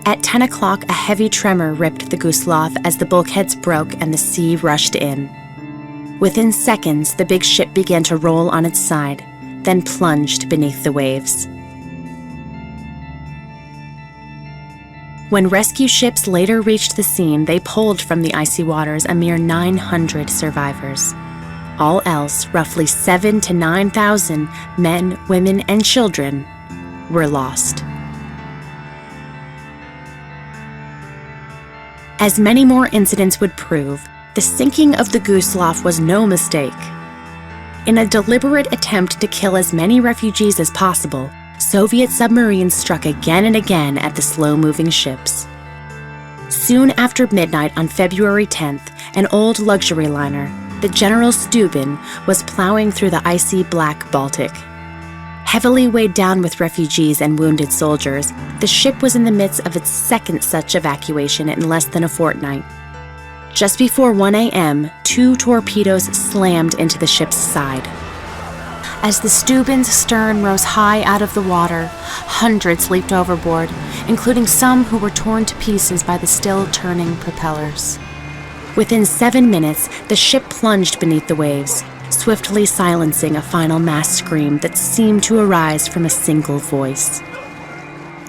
At 10 o'clock, a heavy tremor ripped the Gustloff as the bulkheads broke and the sea rushed in. Within seconds, the big ship began to roll on its side, then plunged beneath the waves. When rescue ships later reached the scene, they pulled from the icy waters a mere 900 survivors. All else, roughly 7,000 to 9,000 men, women, and children were lost. As many more incidents would prove, the sinking of the Gustloff was no mistake. In a deliberate attempt to kill as many refugees as possible, Soviet submarines struck again and again at the slow-moving ships. Soon after midnight on February 10th, an old luxury liner, the General Steuben, was plowing through the icy black Baltic. Heavily weighed down with refugees and wounded soldiers, the ship was in the midst of its second such evacuation in less than a fortnight. Just before 1 a.m., 2 torpedoes slammed into the ship's side. As the Steuben's stern rose high out of the water, hundreds leaped overboard, including some who were torn to pieces by the still turning propellers. Within 7 minutes, the ship plunged beneath the waves, swiftly silencing a final mass scream that seemed to arise from a single voice.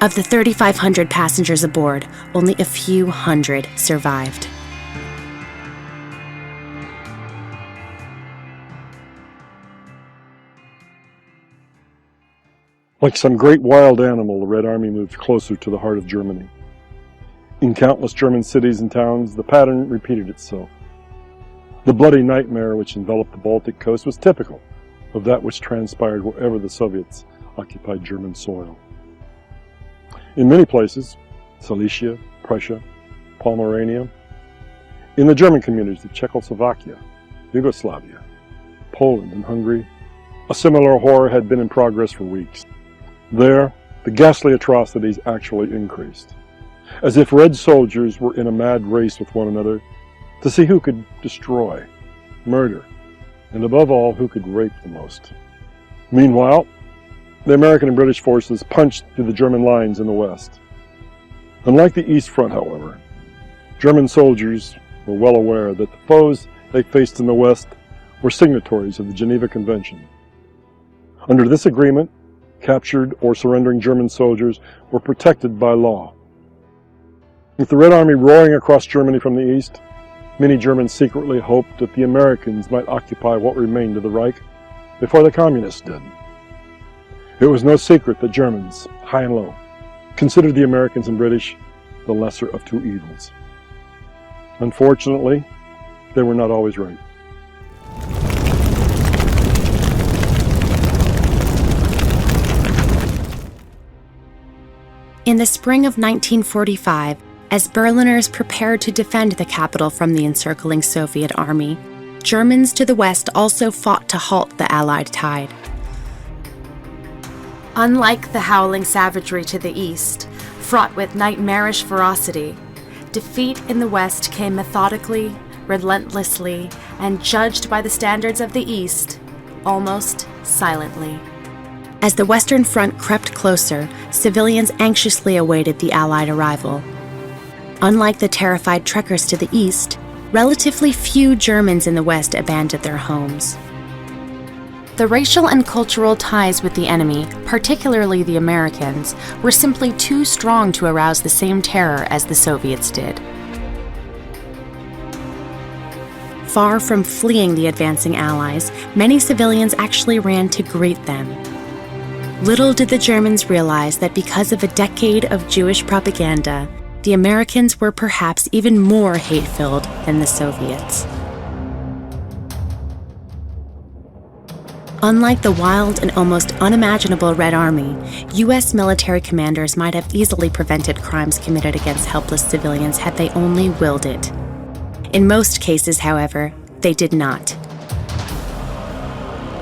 Of the 3,500 passengers aboard, only a few hundred survived. Like some great wild animal, the Red Army moved closer to the heart of Germany. In countless German cities and towns, the pattern repeated itself. The bloody nightmare which enveloped the Baltic coast was typical of that which transpired wherever the Soviets occupied German soil. In many places, Silesia, Prussia, Pomerania, in the German communities of Czechoslovakia, Yugoslavia, Poland, and Hungary, a similar horror had been in progress for weeks. There, the ghastly atrocities actually increased, as if Red soldiers were in a mad race with one another to see who could destroy, murder, and above all, who could rape the most. Meanwhile, the American and British forces punched through the German lines in the west. Unlike the East Front, however, German soldiers were well aware that the foes they faced in the west were signatories of the Geneva Convention. Under this agreement, captured or surrendering German soldiers were protected by law. With the Red Army roaring across Germany from the east, many Germans secretly hoped that the Americans might occupy what remained of the Reich before the Communists did. It was no secret that Germans, high and low, considered the Americans and British the lesser of two evils. Unfortunately, they were not always right. In the spring of 1945, as Berliners prepared to defend the capital from the encircling Soviet army, Germans to the west also fought to halt the Allied tide. Unlike the howling savagery to the east, fraught with nightmarish ferocity, defeat in the west came methodically, relentlessly, and judged by the standards of the east, almost silently. As the Western Front crept closer, civilians anxiously awaited the Allied arrival. Unlike the terrified trekkers to the east, relatively few Germans in the West abandoned their homes. The racial and cultural ties with the enemy, particularly the Americans, were simply too strong to arouse the same terror as the Soviets did. Far from fleeing the advancing Allies, many civilians actually ran to greet them. Little did the Germans realize that because of a decade of Jewish propaganda, the Americans were perhaps even more hate-filled than the Soviets. Unlike the wild and almost unimaginable Red Army, U.S. military commanders might have easily prevented crimes committed against helpless civilians had they only willed it. In most cases, however, they did not.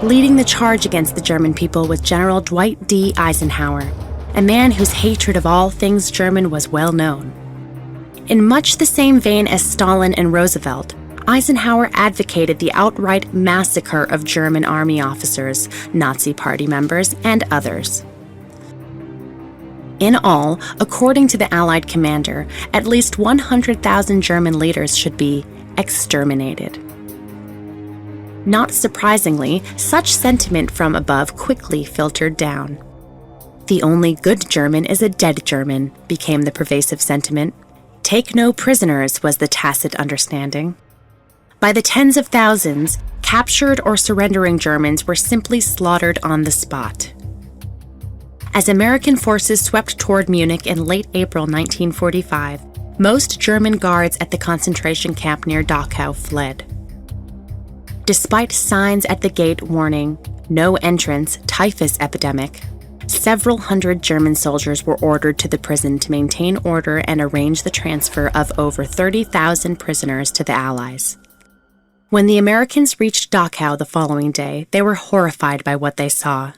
Leading the charge against the German people was General Dwight D. Eisenhower, a man whose hatred of all things German was well known. In much the same vein as Stalin and Roosevelt, Eisenhower advocated the outright massacre of German army officers, Nazi Party members, and others. In all, according to the Allied commander, at least 100,000 German leaders should be exterminated. Not surprisingly, such sentiment from above quickly filtered down. The only good German is a dead German, became the pervasive sentiment. Take no prisoners was the tacit understanding. By the tens of thousands, captured or surrendering Germans were simply slaughtered on the spot. As American forces swept toward Munich in late April 1945, most German guards at the concentration camp near Dachau fled. Despite signs at the gate warning, "No entrance, typhus epidemic," several hundred German soldiers were ordered to the prison to maintain order and arrange the transfer of over 30,000 prisoners to the Allies. When the Americans reached Dachau the following day, they were horrified by what they saw.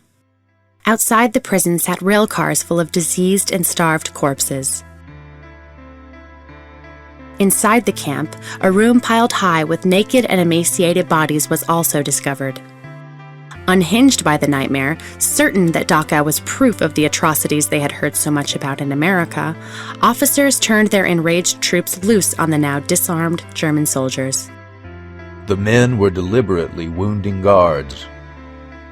Outside the prison sat rail cars full of diseased and starved corpses. Inside the camp, a room piled high with naked and emaciated bodies was also discovered. Unhinged by the nightmare, certain that Dachau was proof of the atrocities they had heard so much about in America, officers turned their enraged troops loose on the now disarmed German soldiers. The men were deliberately wounding guards.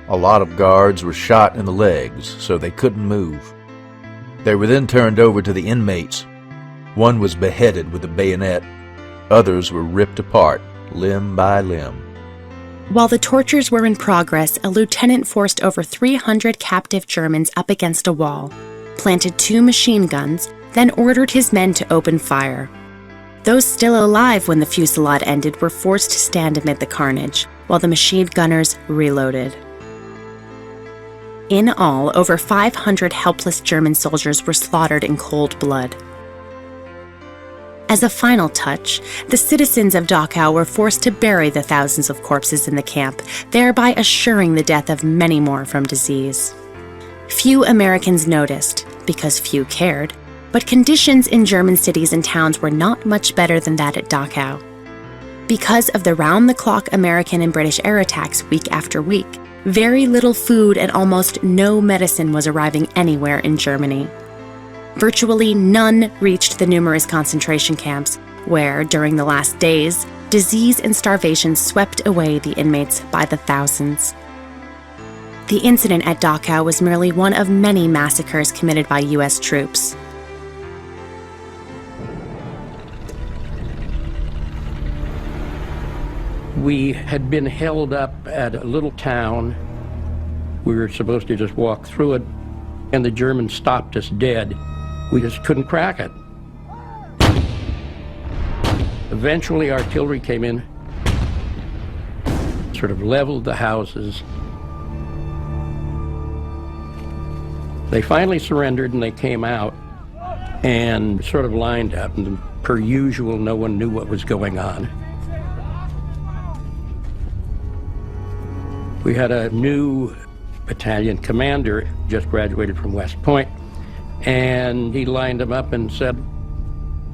A lot of guards were shot in the legs, so they couldn't move. They were then turned over to the inmates. One was beheaded with a bayonet. Others were ripped apart, limb by limb. While the tortures were in progress, a lieutenant forced over 300 captive Germans up against a wall, planted 2 machine guns, then ordered his men to open fire. Those still alive when the fusillade ended were forced to stand amid the carnage, while the machine gunners reloaded. In all, over 500 helpless German soldiers were slaughtered in cold blood. As a final touch, the citizens of Dachau were forced to bury the thousands of corpses in the camp, thereby assuring the death of many more from disease. Few Americans noticed, because few cared, but conditions in German cities and towns were not much better than that at Dachau. Because of the round-the-clock American and British air attacks week after week, very little food and almost no medicine was arriving anywhere in Germany. Virtually none reached the numerous concentration camps, where, during the last days, disease and starvation swept away the inmates by the thousands. The incident at Dachau was merely one of many massacres committed by U.S. troops. We had been held up at a little town. We were supposed to just walk through it, and the Germans stopped us dead. We just couldn't crack it. Eventually, artillery came in, sort of leveled the houses. They finally surrendered and they came out and sort of lined up, and per usual, no one knew what was going on. We had a new battalion commander, just graduated from West Point, and he lined them up and said,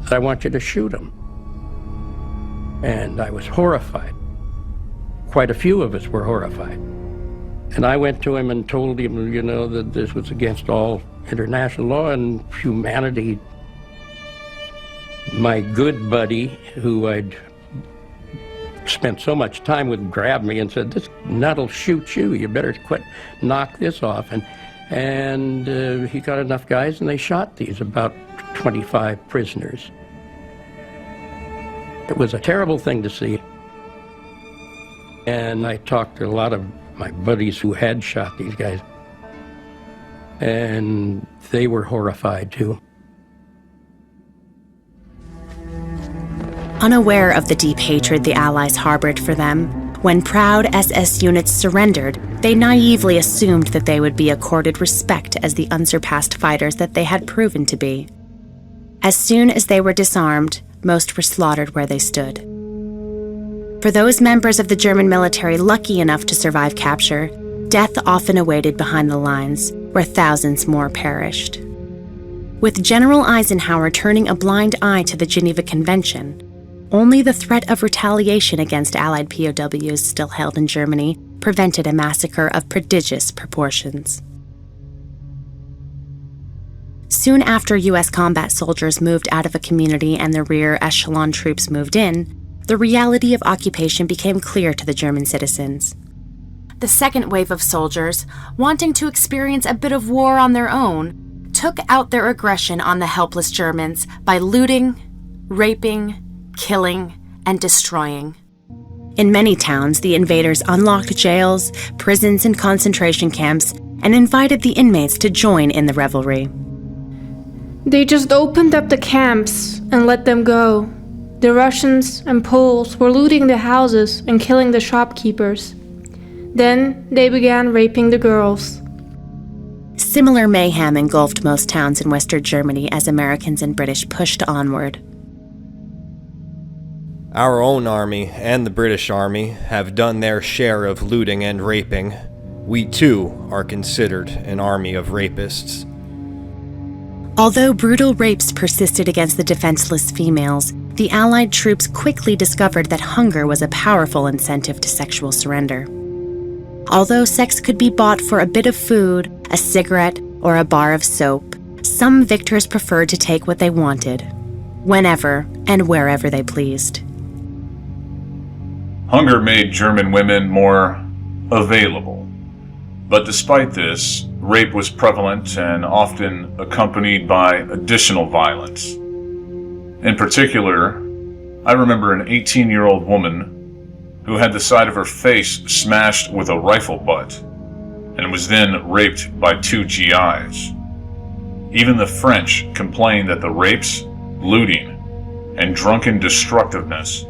"I want you to shoot him." And I was horrified. Quite a few of us were horrified. And I went to him and told him, you know, that this was against all international law and humanity. My good buddy, who I'd spent so much time with him, grabbed me and said, "This nut'll shoot you. You better quit, knock this off." And he got enough guys, and they shot these about 25 prisoners. It was a terrible thing to see. And I talked to a lot of my buddies who had shot these guys, and they were horrified too. Unaware of the deep hatred the Allies harbored for them, when proud SS units surrendered, they naively assumed that they would be accorded respect as the unsurpassed fighters that they had proven to be. As soon as they were disarmed, most were slaughtered where they stood. For those members of the German military lucky enough to survive capture, death often awaited behind the lines, where thousands more perished. With General Eisenhower turning a blind eye to the Geneva Convention, only the threat of retaliation against Allied POWs still held in Germany prevented a massacre of prodigious proportions. Soon after U.S. combat soldiers moved out of a community and the rear echelon troops moved in, the reality of occupation became clear to the German citizens. The second wave of soldiers, wanting to experience a bit of war on their own, took out their aggression on the helpless Germans by looting, raping, killing, and destroying. In many towns, the invaders unlocked jails, prisons, and concentration camps, and invited the inmates to join in the revelry. They just opened up the camps and let them go. The Russians and Poles were looting the houses and killing the shopkeepers. Then they began raping the girls. Similar mayhem engulfed most towns in Western Germany as Americans and British pushed onward. Our own army and the British army have done their share of looting and raping. We too are considered an army of rapists. Although brutal rapes persisted against the defenseless females, the Allied troops quickly discovered that hunger was a powerful incentive to sexual surrender. Although sex could be bought for a bit of food, a cigarette, or a bar of soap, some victors preferred to take what they wanted, whenever and wherever they pleased. Hunger made German women more available. But despite this, rape was prevalent and often accompanied by additional violence. In particular, I remember an 18-year-old woman who had the side of her face smashed with a rifle butt and was then raped by 2 GIs. Even the French complained that the rapes, looting, and drunken destructiveness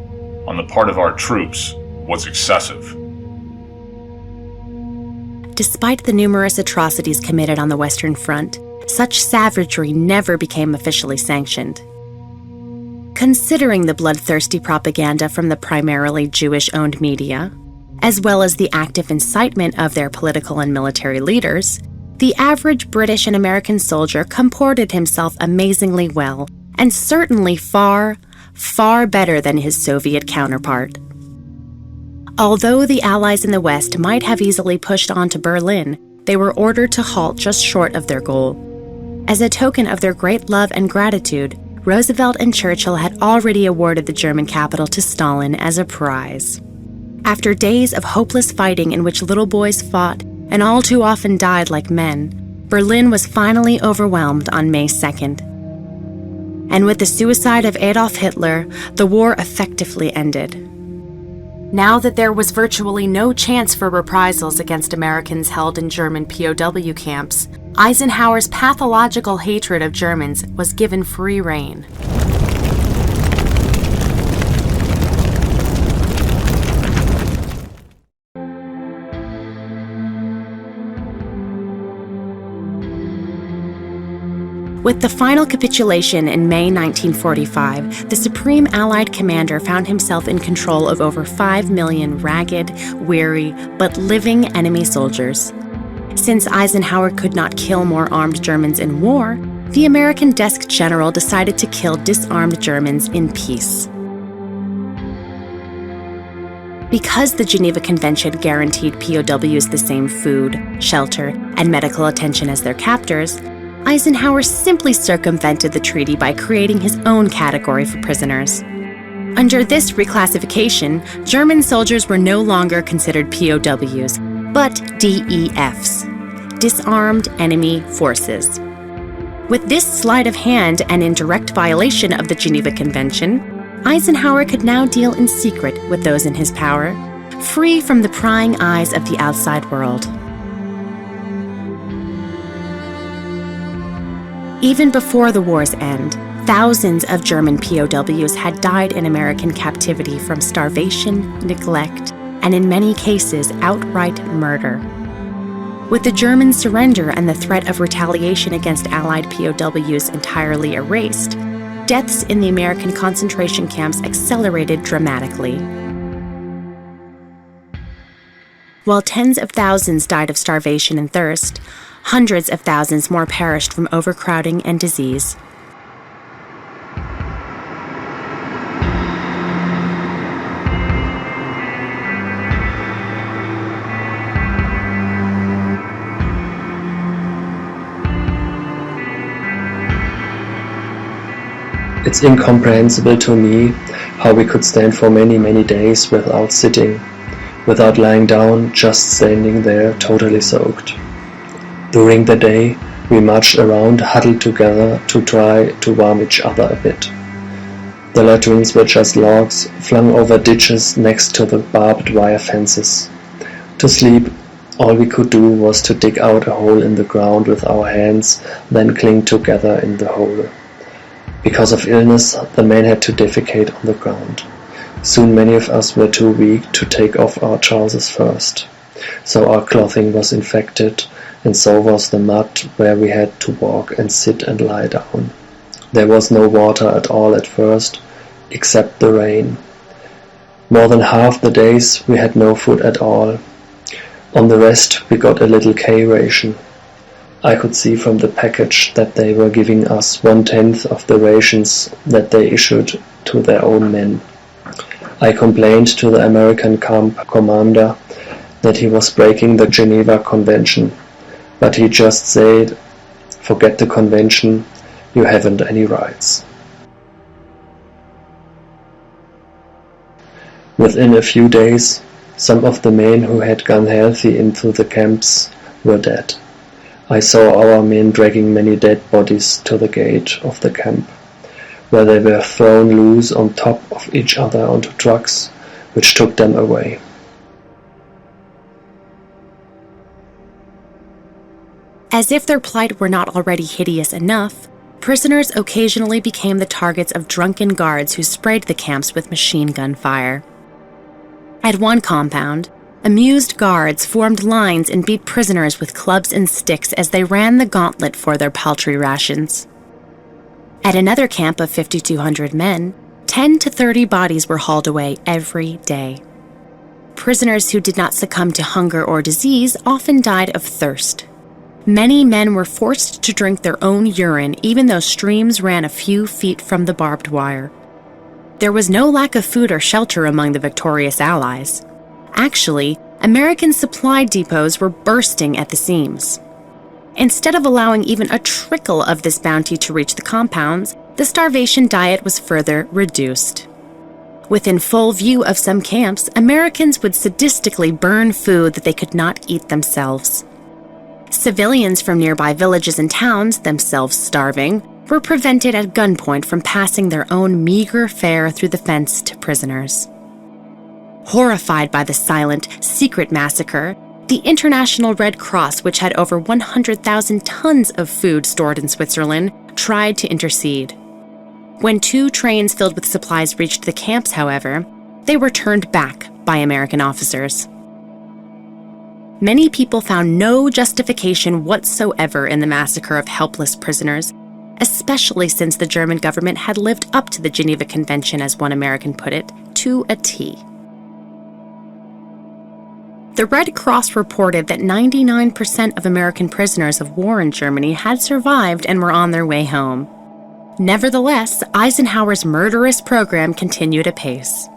on the part of our troops was excessive. Despite the numerous atrocities committed on the Western Front, such savagery never became officially sanctioned. Considering the bloodthirsty propaganda from the primarily Jewish-owned media, as well as the active incitement of their political and military leaders, the average British and American soldier comported himself amazingly well, and certainly far, far better than his Soviet counterpart. Although the Allies in the West might have easily pushed on to Berlin, they were ordered to halt just short of their goal. As a token of their great love and gratitude, Roosevelt and Churchill had already awarded the German capital to Stalin as a prize. After days of hopeless fighting in which little boys fought and all too often died like men, Berlin was finally overwhelmed on May 2nd. And with the suicide of Adolf Hitler, the war effectively ended. Now that there was virtually no chance for reprisals against Americans held in German POW camps, Eisenhower's pathological hatred of Germans was given free rein. With the final capitulation in May 1945, the Supreme Allied commander found himself in control of over 5 million ragged, weary, but living enemy soldiers. Since Eisenhower could not kill more armed Germans in war, the American desk general decided to kill disarmed Germans in peace. Because the Geneva Convention guaranteed POWs the same food, shelter, and medical attention as their captors, Eisenhower simply circumvented the treaty by creating his own category for prisoners. Under this reclassification, German soldiers were no longer considered POWs, but DEFs, disarmed enemy forces. With this sleight of hand and in direct violation of the Geneva Convention, Eisenhower could now deal in secret with those in his power, free from the prying eyes of the outside world. Even before the war's end, thousands of German POWs had died in American captivity from starvation, neglect, and in many cases, outright murder. With the German surrender and the threat of retaliation against Allied POWs entirely erased, deaths in the American concentration camps accelerated dramatically. While tens of thousands died of starvation and thirst, hundreds of thousands more perished from overcrowding and disease. It's incomprehensible to me how we could stand for many, many days without sitting, without lying down, just standing there totally soaked. During the day, we marched around, huddled together to try to warm each other a bit. The latrines were just logs flung over ditches next to the barbed wire fences. To sleep, all we could do was to dig out a hole in the ground with our hands, then cling together in the hole. Because of illness, the men had to defecate on the ground. Soon many of us were too weak to take off our trousers first. So our clothing was infected, and so was the mud where we had to walk and sit and lie down. There was no water at all at first, except the rain. More than half the days we had no food at all. On the rest we got a little K ration. I could see from the package that they were giving us 1/10 of the rations that they issued to their own men. I complained to the American camp commander that he was breaking the Geneva Convention, but he just said, "Forget the convention, you haven't any rights." Within a few days, some of the men who had gone healthy into the camps were dead. I saw our men dragging many dead bodies to the gate of the camp, where they were thrown loose on top of each other onto trucks, which took them away. As if their plight were not already hideous enough, prisoners occasionally became the targets of drunken guards who sprayed the camps with machine gun fire. At one compound, amused guards formed lines and beat prisoners with clubs and sticks as they ran the gauntlet for their paltry rations. At another camp of 5,200 men, 10 to 30 bodies were hauled away every day. Prisoners who did not succumb to hunger or disease often died of thirst. Many men were forced to drink their own urine, even though streams ran a few feet from the barbed wire. There was no lack of food or shelter among the victorious Allies. Actually, American supply depots were bursting at the seams. Instead of allowing even a trickle of this bounty to reach the compounds, the starvation diet was further reduced. Within full view of some camps, Americans would sadistically burn food that they could not eat themselves. Civilians from nearby villages and towns, themselves starving, were prevented at gunpoint from passing their own meager fare through the fence to prisoners. Horrified by the silent, secret massacre, the International Red Cross, which had over 100,000 tons of food stored in Switzerland, tried to intercede. When 2 trains filled with supplies reached the camps, however, they were turned back by American officers. Many people found no justification whatsoever in the massacre of helpless prisoners, especially since the German government had lived up to the Geneva Convention, as one American put it, to a T. The Red Cross reported that 99% of American prisoners of war in Germany had survived and were on their way home. Nevertheless, Eisenhower's murderous program continued apace.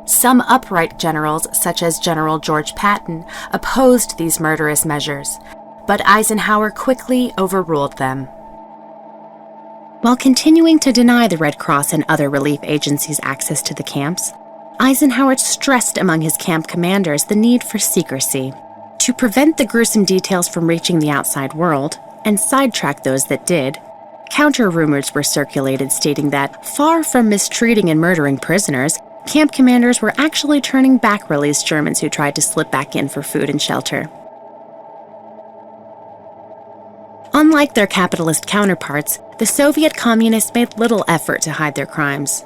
Some upright generals, such as General George Patton, opposed these murderous measures, but Eisenhower quickly overruled them. While continuing to deny the Red Cross and other relief agencies access to the camps, Eisenhower stressed among his camp commanders the need for secrecy to prevent the gruesome details from reaching the outside world and sidetrack those that did. Counter-rumors were circulated stating that, far from mistreating and murdering prisoners, camp commanders were actually turning back released Germans who tried to slip back in for food and shelter. Unlike their capitalist counterparts, the Soviet communists made little effort to hide their crimes.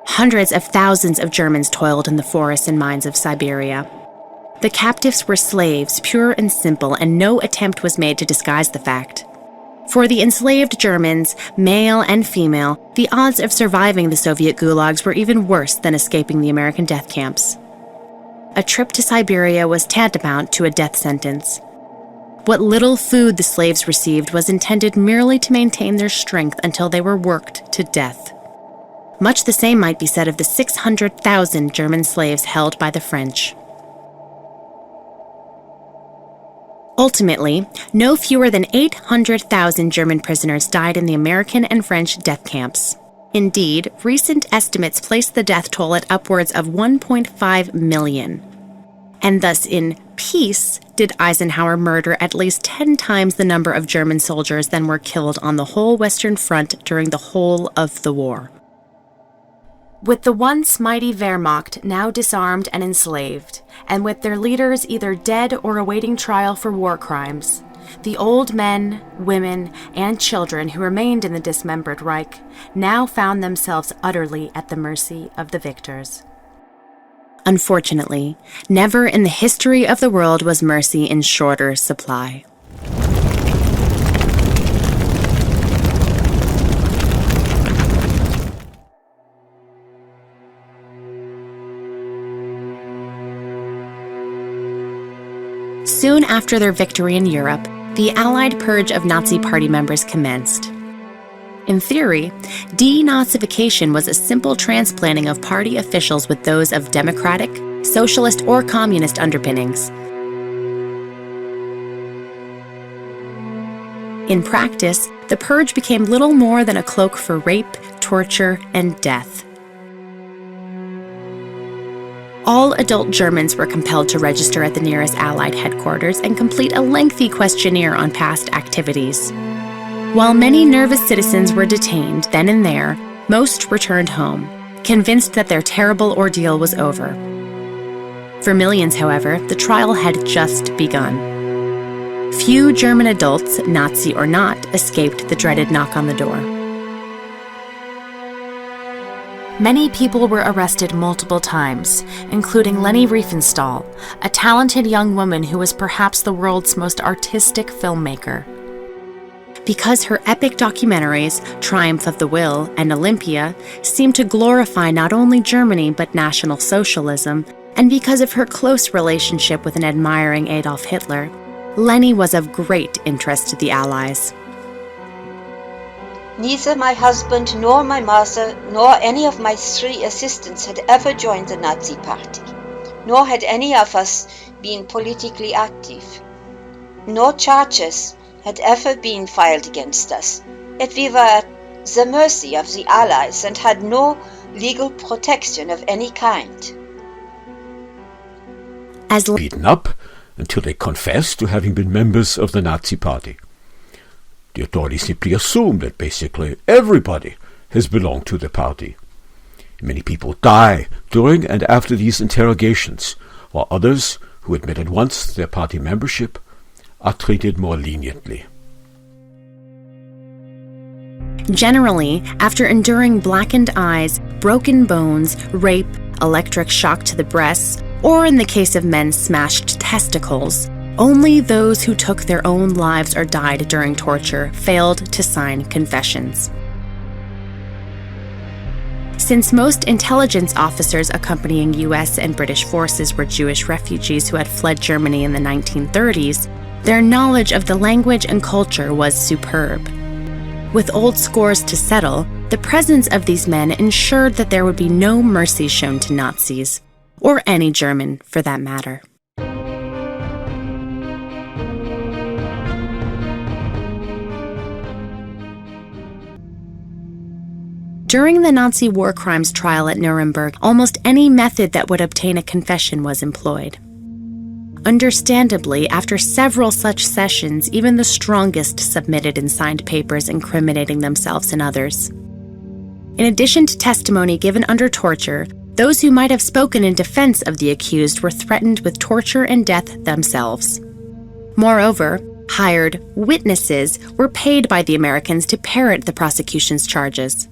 Hundreds of thousands of Germans toiled in the forests and mines of Siberia. The captives were slaves, pure and simple, and no attempt was made to disguise the fact. For the enslaved Germans, male and female, the odds of surviving the Soviet gulags were even worse than escaping the American death camps. A trip to Siberia was tantamount to a death sentence. What little food the slaves received was intended merely to maintain their strength until they were worked to death. Much the same might be said of the 600,000 German slaves held by the French. Ultimately, no fewer than 800,000 German prisoners died in the American and French death camps. Indeed, recent estimates place the death toll at upwards of 1.5 million. And thus, in peace, did Eisenhower murder at least 10 times the number of German soldiers than were killed on the whole Western Front during the whole of the war. With the once mighty Wehrmacht now disarmed and enslaved, and with their leaders either dead or awaiting trial for war crimes, the old men, women, and children who remained in the dismembered Reich now found themselves utterly at the mercy of the victors. Unfortunately, never in the history of the world was mercy in shorter supply. Soon after their victory in Europe, the Allied purge of Nazi Party members commenced. In theory, denazification was a simple transplanting of party officials with those of democratic, socialist, or communist underpinnings. In practice, the purge became little more than a cloak for rape, torture, and death. All adult Germans were compelled to register at the nearest Allied headquarters and complete a lengthy questionnaire on past activities. While many nervous citizens were detained then and there, most returned home, convinced that their terrible ordeal was over. For millions, however, the trial had just begun. Few German adults, Nazi or not, escaped the dreaded knock on the door. Many people were arrested multiple times, including Leni Riefenstahl, a talented young woman who was perhaps the world's most artistic filmmaker. Because her epic documentaries, Triumph of the Will and Olympia, seemed to glorify not only Germany but National Socialism, and because of her close relationship with an admiring Adolf Hitler, Leni was of great interest to the Allies. Neither my husband nor my mother nor any of my 3 assistants had ever joined the Nazi Party, nor had any of us been politically active. No charges had ever been filed against us, yet we were at the mercy of the Allies and had no legal protection of any kind. As beaten up until they confessed to having been members of the Nazi Party. The authorities simply assume that basically everybody has belonged to the party. Many people die during and after these interrogations, while others, who admit at once their party membership, are treated more leniently. Generally, after enduring blackened eyes, broken bones, rape, electric shock to the breasts, or in the case of men, smashed testicles, only those who took their own lives or died during torture failed to sign confessions. Since most intelligence officers accompanying U.S. and British forces were Jewish refugees who had fled Germany in the 1930s, their knowledge of the language and culture was superb. With old scores to settle, the presence of these men ensured that there would be no mercy shown to Nazis, or any German for that matter. During the Nazi war crimes trial at Nuremberg, almost any method that would obtain a confession was employed. Understandably, after several such sessions, even the strongest submitted and signed papers incriminating themselves and others. In addition to testimony given under torture, those who might have spoken in defense of the accused were threatened with torture and death themselves. Moreover, hired witnesses were paid by the Americans to parrot the prosecution's charges.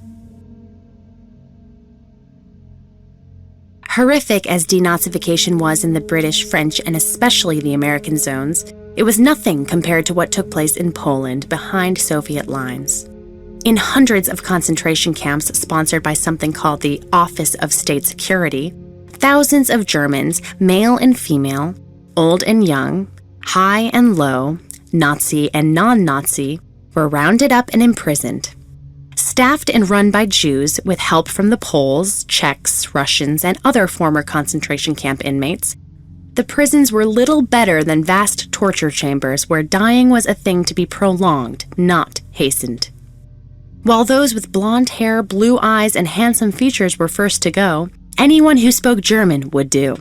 Horrific as denazification was in the British, French, and especially the American zones, it was nothing compared to what took place in Poland behind Soviet lines. In hundreds of concentration camps sponsored by something called the Office of State Security, thousands of Germans, male and female, old and young, high and low, Nazi and non-Nazi, were rounded up and imprisoned. Staffed and run by Jews with help from the Poles, Czechs, Russians, and other former concentration camp inmates, the prisons were little better than vast torture chambers where dying was a thing to be prolonged, not hastened. While those with blonde hair, blue eyes, and handsome features were first to go, anyone who spoke German would do.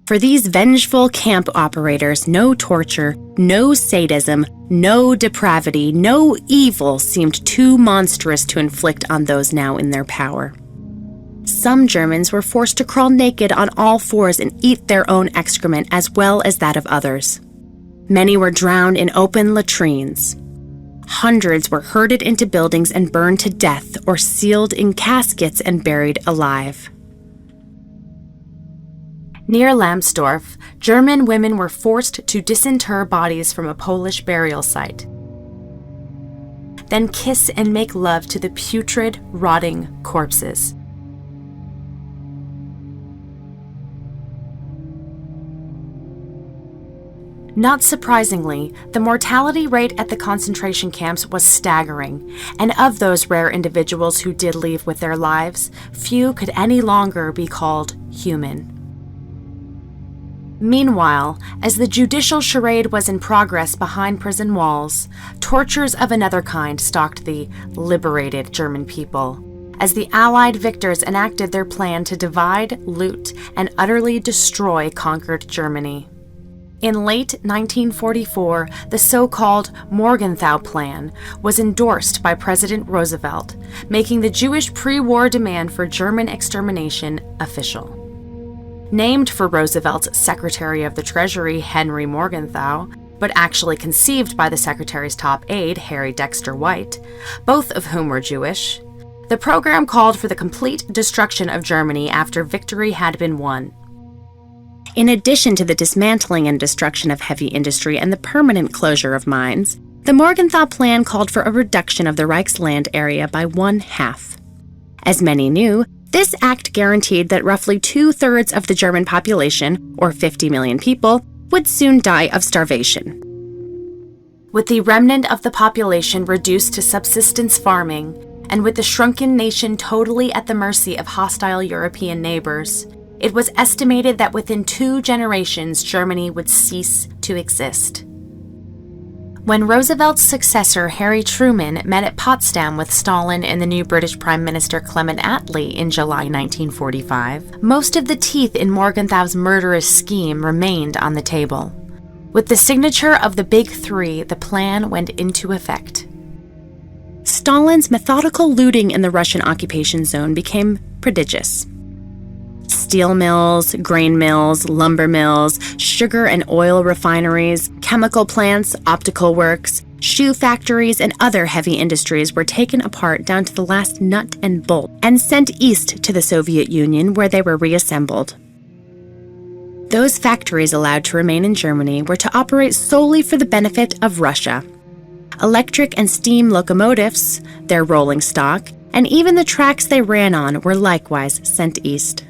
For these vengeful camp operators, no torture, no sadism, no depravity, no evil seemed too monstrous to inflict on those now in their power. Some Germans were forced to crawl naked on all fours and eat their own excrement as well as that of others. Many were drowned in open latrines. Hundreds were herded into buildings and burned to death or sealed in caskets and buried alive. Near Lambsdorff, German women were forced to disinter bodies from a Polish burial site, then kiss and make love to the putrid, rotting corpses. Not surprisingly, the mortality rate at the concentration camps was staggering, and of those rare individuals who did leave with their lives, few could any longer be called human. Meanwhile, as the judicial charade was in progress behind prison walls, tortures of another kind stalked the liberated German people, as the Allied victors enacted their plan to divide, loot, and utterly destroy conquered Germany. In late 1944, the so-called Morgenthau Plan was endorsed by President Roosevelt, making the Jewish pre-war demand for German extermination official. Named for Roosevelt's Secretary of the Treasury, Henry Morgenthau, but actually conceived by the Secretary's top aide, Harry Dexter White, both of whom were Jewish, the program called for the complete destruction of Germany after victory had been won. In addition to the dismantling and destruction of heavy industry and the permanent closure of mines, the Morgenthau Plan called for a reduction of the Reich's land area by 1/2. As many knew, this act guaranteed that roughly 2/3 of the German population, or 50 million people, would soon die of starvation. With the remnant of the population reduced to subsistence farming, and with the shrunken nation totally at the mercy of hostile European neighbors, it was estimated that within 2 generations Germany would cease to exist. When Roosevelt's successor, Harry Truman, met at Potsdam with Stalin and the new British Prime Minister Clement Attlee in July 1945, most of the teeth in Morgenthau's murderous scheme remained on the table. With the signature of the Big Three, the plan went into effect. Stalin's methodical looting in the Russian occupation zone became prodigious. Steel mills, grain mills, lumber mills, sugar and oil refineries, chemical plants, optical works, shoe factories, and other heavy industries were taken apart down to the last nut and bolt and sent east to the Soviet Union, where they were reassembled. Those factories allowed to remain in Germany were to operate solely for the benefit of Russia. Electric and steam locomotives, their rolling stock, and even the tracks they ran on were likewise sent east.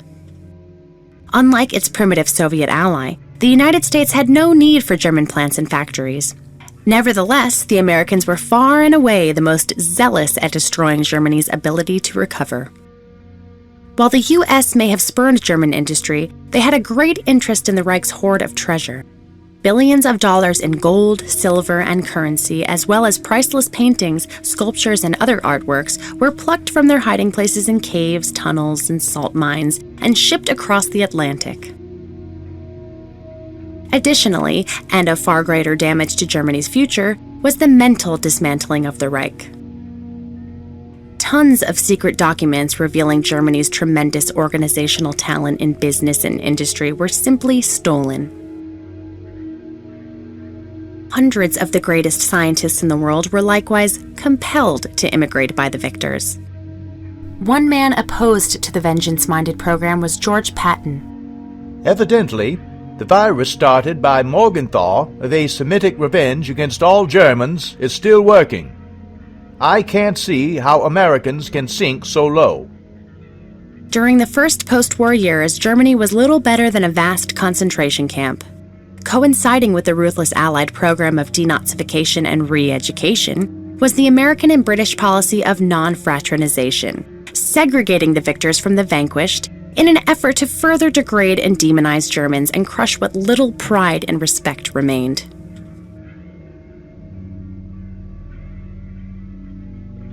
Unlike its primitive Soviet ally, the United States had no need for German plants and factories. Nevertheless, the Americans were far and away the most zealous at destroying Germany's ability to recover. While the U.S. may have spurned German industry, they had a great interest in the Reich's hoard of treasure. billions of dollars in gold, silver, and currency, as well as priceless paintings, sculptures, and other artworks, were plucked from their hiding places in caves, tunnels, and salt mines, and shipped across the Atlantic. Additionally, and of far greater damage to Germany's future, was the mental dismantling of the Reich. Tons of secret documents revealing Germany's tremendous organizational talent in business and industry were simply stolen. Hundreds of the greatest scientists in the world were likewise compelled to immigrate by the victors. One man opposed to the vengeance-minded program was George Patton. Evidently, the virus started by Morgenthau of a Semitic revenge against all Germans is still working. I can't see how Americans can sink so low. During the first post-war years, Germany was little better than a vast concentration camp. Coinciding with the ruthless Allied program of denazification and re-education was the American and British policy of non-fraternization, segregating the victors from the vanquished in an effort to further degrade and demonize Germans and crush what little pride and respect remained.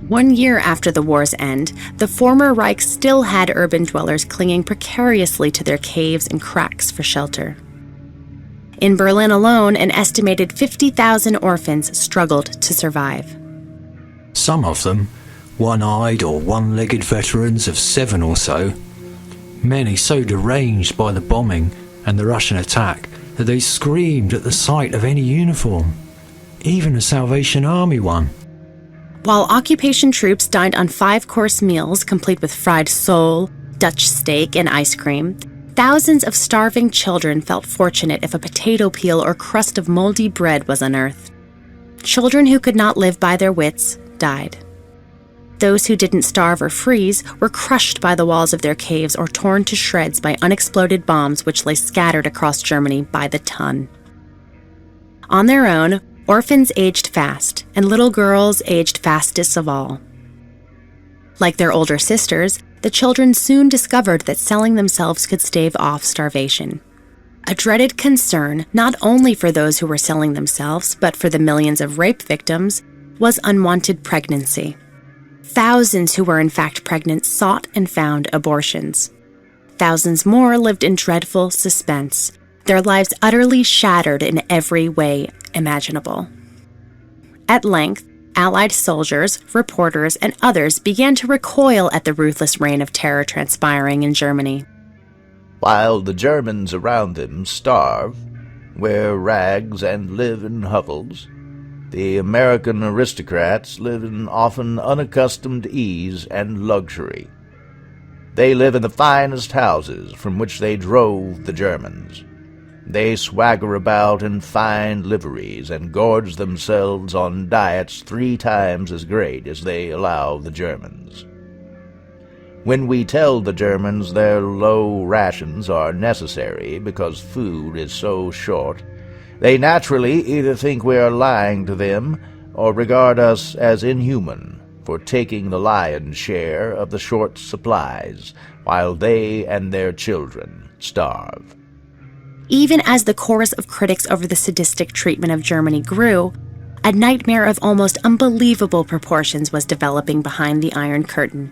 One year after the war's end, the former Reich still had urban dwellers clinging precariously to their caves and cracks for shelter. In Berlin alone, an estimated 50,000 orphans struggled to survive. Some of them, one-eyed or one-legged veterans of 7 or so, many so deranged by the bombing and the Russian attack that they screamed at the sight of any uniform, even a Salvation Army one. While occupation troops dined on 5-course meals complete with fried sole, Dutch steak, and ice cream, thousands of starving children felt fortunate if a potato peel or crust of moldy bread was unearthed. Children who could not live by their wits died. Those who didn't starve or freeze were crushed by the walls of their caves or torn to shreds by unexploded bombs which lay scattered across Germany by the ton. On their own, orphans aged fast, and little girls aged fastest of all. Like their older sisters, the children soon discovered that selling themselves could stave off starvation. A dreaded concern, not only for those who were selling themselves, but for the millions of rape victims, was unwanted pregnancy. Thousands who were in fact pregnant sought and found abortions. Thousands more lived in dreadful suspense, their lives utterly shattered in every way imaginable. At length, Allied soldiers, reporters, and others began to recoil at the ruthless reign of terror transpiring in Germany. While the Germans around them starve, wear rags, and live in hovels, the American aristocrats live in often unaccustomed ease and luxury. They live in the finest houses from which they drove the Germans. They swagger about in fine liveries and gorge themselves on diets 3 times as great as they allow the Germans. When we tell the Germans their low rations are necessary because food is so short, they naturally either think we are lying to them or regard us as inhuman for taking the lion's share of the short supplies while they and their children starve. Even as the chorus of critics over the sadistic treatment of Germany grew, a nightmare of almost unbelievable proportions was developing behind the Iron Curtain.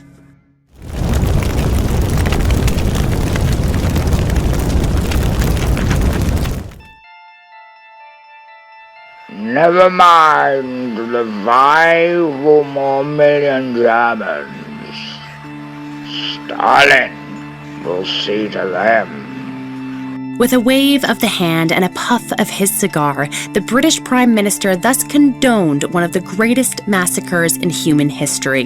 Never mind the 5 or more million Germans. Stalin will see to them. With a wave of the hand and a puff of his cigar, the British Prime Minister thus condoned one of the greatest massacres in human history.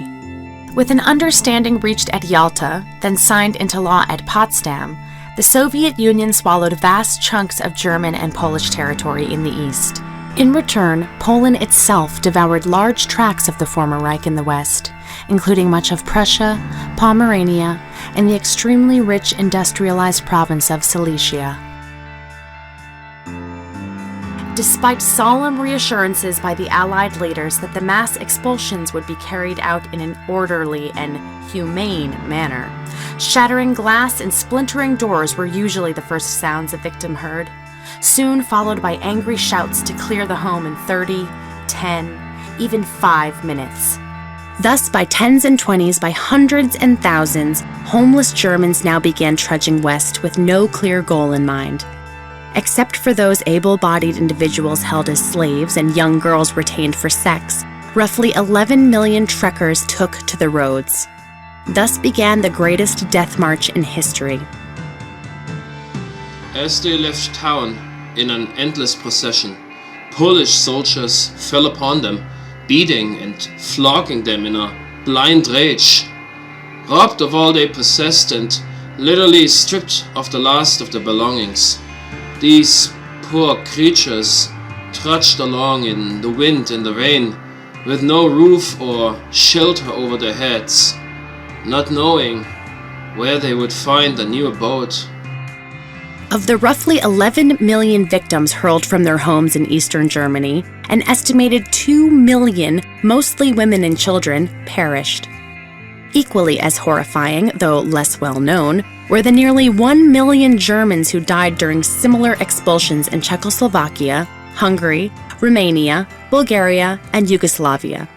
With an understanding reached at Yalta, then signed into law at Potsdam, the Soviet Union swallowed vast chunks of German and Polish territory in the east. In return, Poland itself devoured large tracts of the former Reich in the west, including much of Prussia, Pomerania, and the extremely rich industrialized province of Silesia. Despite solemn reassurances by the Allied leaders that the mass expulsions would be carried out in an orderly and humane manner, shattering glass and splintering doors were usually the first sounds a victim heard. soon followed by angry shouts to clear the home in 30, 10, even 5 minutes. Thus, by tens and twenties, by hundreds and thousands, homeless Germans now began trudging west with no clear goal in mind. Except for those able-bodied individuals held as slaves and young girls retained for sex, roughly 11 million trekkers took to the roads. Thus began the greatest death march in history. As they left town in an endless procession, Polish soldiers fell upon them, beating and flogging them in a blind rage. Robbed of all they possessed and literally stripped of the last of their belongings, these poor creatures trudged along in the wind and the rain, with no roof or shelter over their heads, not knowing where they would find a new abode. Of the roughly 11 million victims hurled from their homes in eastern Germany, an estimated 2 million, mostly women and children, perished. Equally as horrifying, though less well known, were the nearly 1 million Germans who died during similar expulsions in Czechoslovakia, Hungary, Romania, Bulgaria, and Yugoslavia.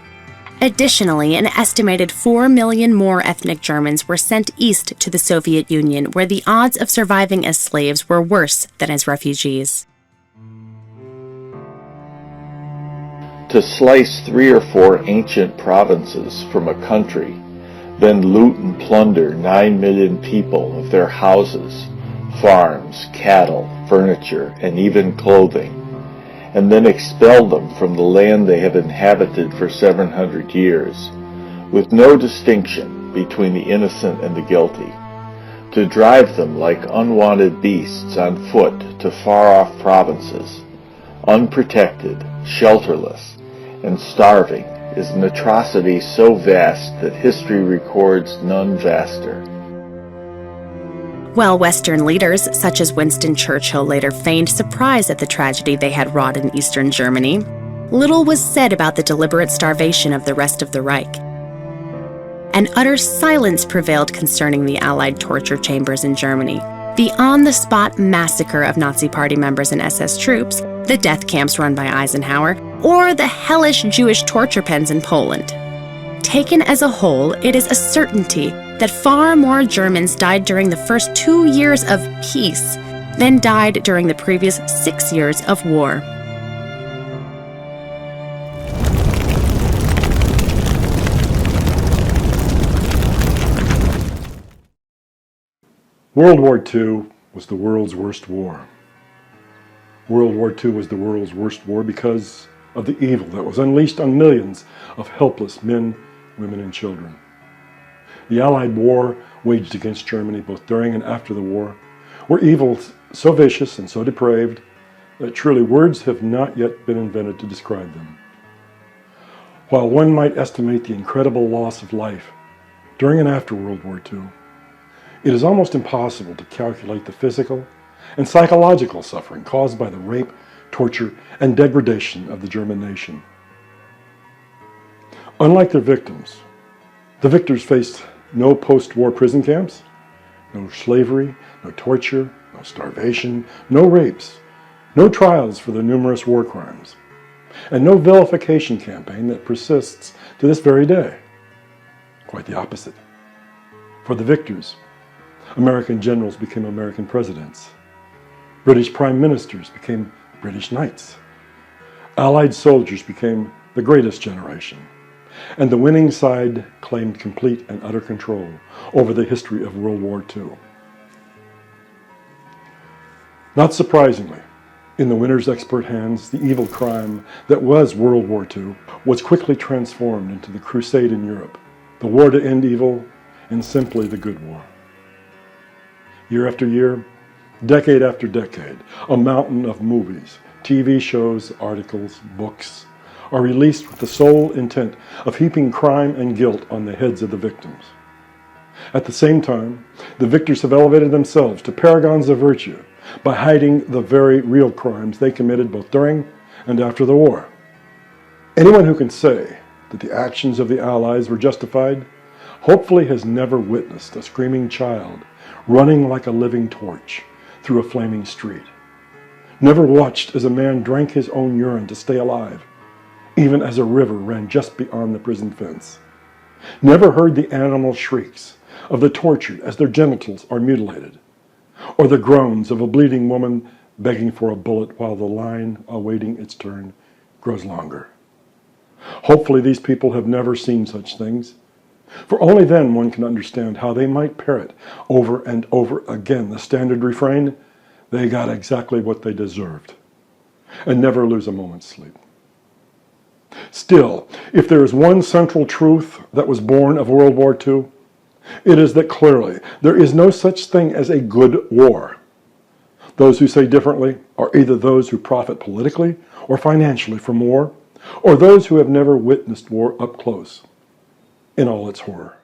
Additionally, an estimated 4 million more ethnic Germans were sent east to the Soviet Union, where the odds of surviving as slaves were worse than as refugees. To slice 3 or 4 ancient provinces from a country, then loot and plunder 9 million people of their houses, farms, cattle, furniture, and even clothing, and then expel them from the land they have inhabited for 700 years, with no distinction between the innocent and the guilty, to drive them like unwanted beasts on foot to far-off provinces, unprotected, shelterless, and starving, is an atrocity so vast that history records none vaster. While Western leaders, such as Winston Churchill, later feigned surprise at the tragedy they had wrought in eastern Germany, little was said about the deliberate starvation of the rest of the Reich. An utter silence prevailed concerning the Allied torture chambers in Germany, the on-the-spot massacre of Nazi Party members and SS troops, the death camps run by Eisenhower, or the hellish Jewish torture pens in Poland. Taken as a whole, it is a certainty that far more Germans died during the first 2 years of peace than died during the previous 6 years of war. World War II was the world's worst war. World War II was the world's worst war because of the evil that was unleashed on millions of helpless men, women, and children. The Allied war waged against Germany both during and after the war were evils so vicious and so depraved that truly words have not yet been invented to describe them. While one might estimate the incredible loss of life during and after World War II, it is almost impossible to calculate the physical and psychological suffering caused by the rape, torture, and degradation of the German nation. Unlike their victims, the victors faced no post-war prison camps, no slavery, no torture, no starvation, no rapes, no trials for their numerous war crimes, and no vilification campaign that persists to this very day. Quite the opposite. For the victors, American generals became American presidents. British prime ministers became British knights. Allied soldiers became the greatest generation. And the winning side claimed complete and utter control over the history of World War II. Not surprisingly, in the winner's expert hands, the evil crime that was World War II was quickly transformed into the crusade in Europe, the war to end evil, and simply the good war. Year after year, decade after decade, a mountain of movies, TV shows, articles, books are released with the sole intent of heaping crime and guilt on the heads of the victims. At the same time, the victors have elevated themselves to paragons of virtue by hiding the very real crimes they committed both during and after the war. Anyone who can say that the actions of the Allies were justified hopefully has never witnessed a screaming child running like a living torch through a flaming street, Never watched as a man drank his own urine to stay alive, even as a river ran just beyond the prison fence. Never heard the animal shrieks of the tortured as their genitals are mutilated, or the groans of a bleeding woman begging for a bullet while the line awaiting its turn grows longer. Hopefully these people have never seen such things, for only then one can understand how they might parrot over and over again the standard refrain, "They got exactly what they deserved," and never lose a moment's sleep. Still, if there is one central truth that was born of World War II, it is that clearly there is no such thing as a good war. Those who say differently are either those who profit politically or financially from war, or those who have never witnessed war up close in all its horror.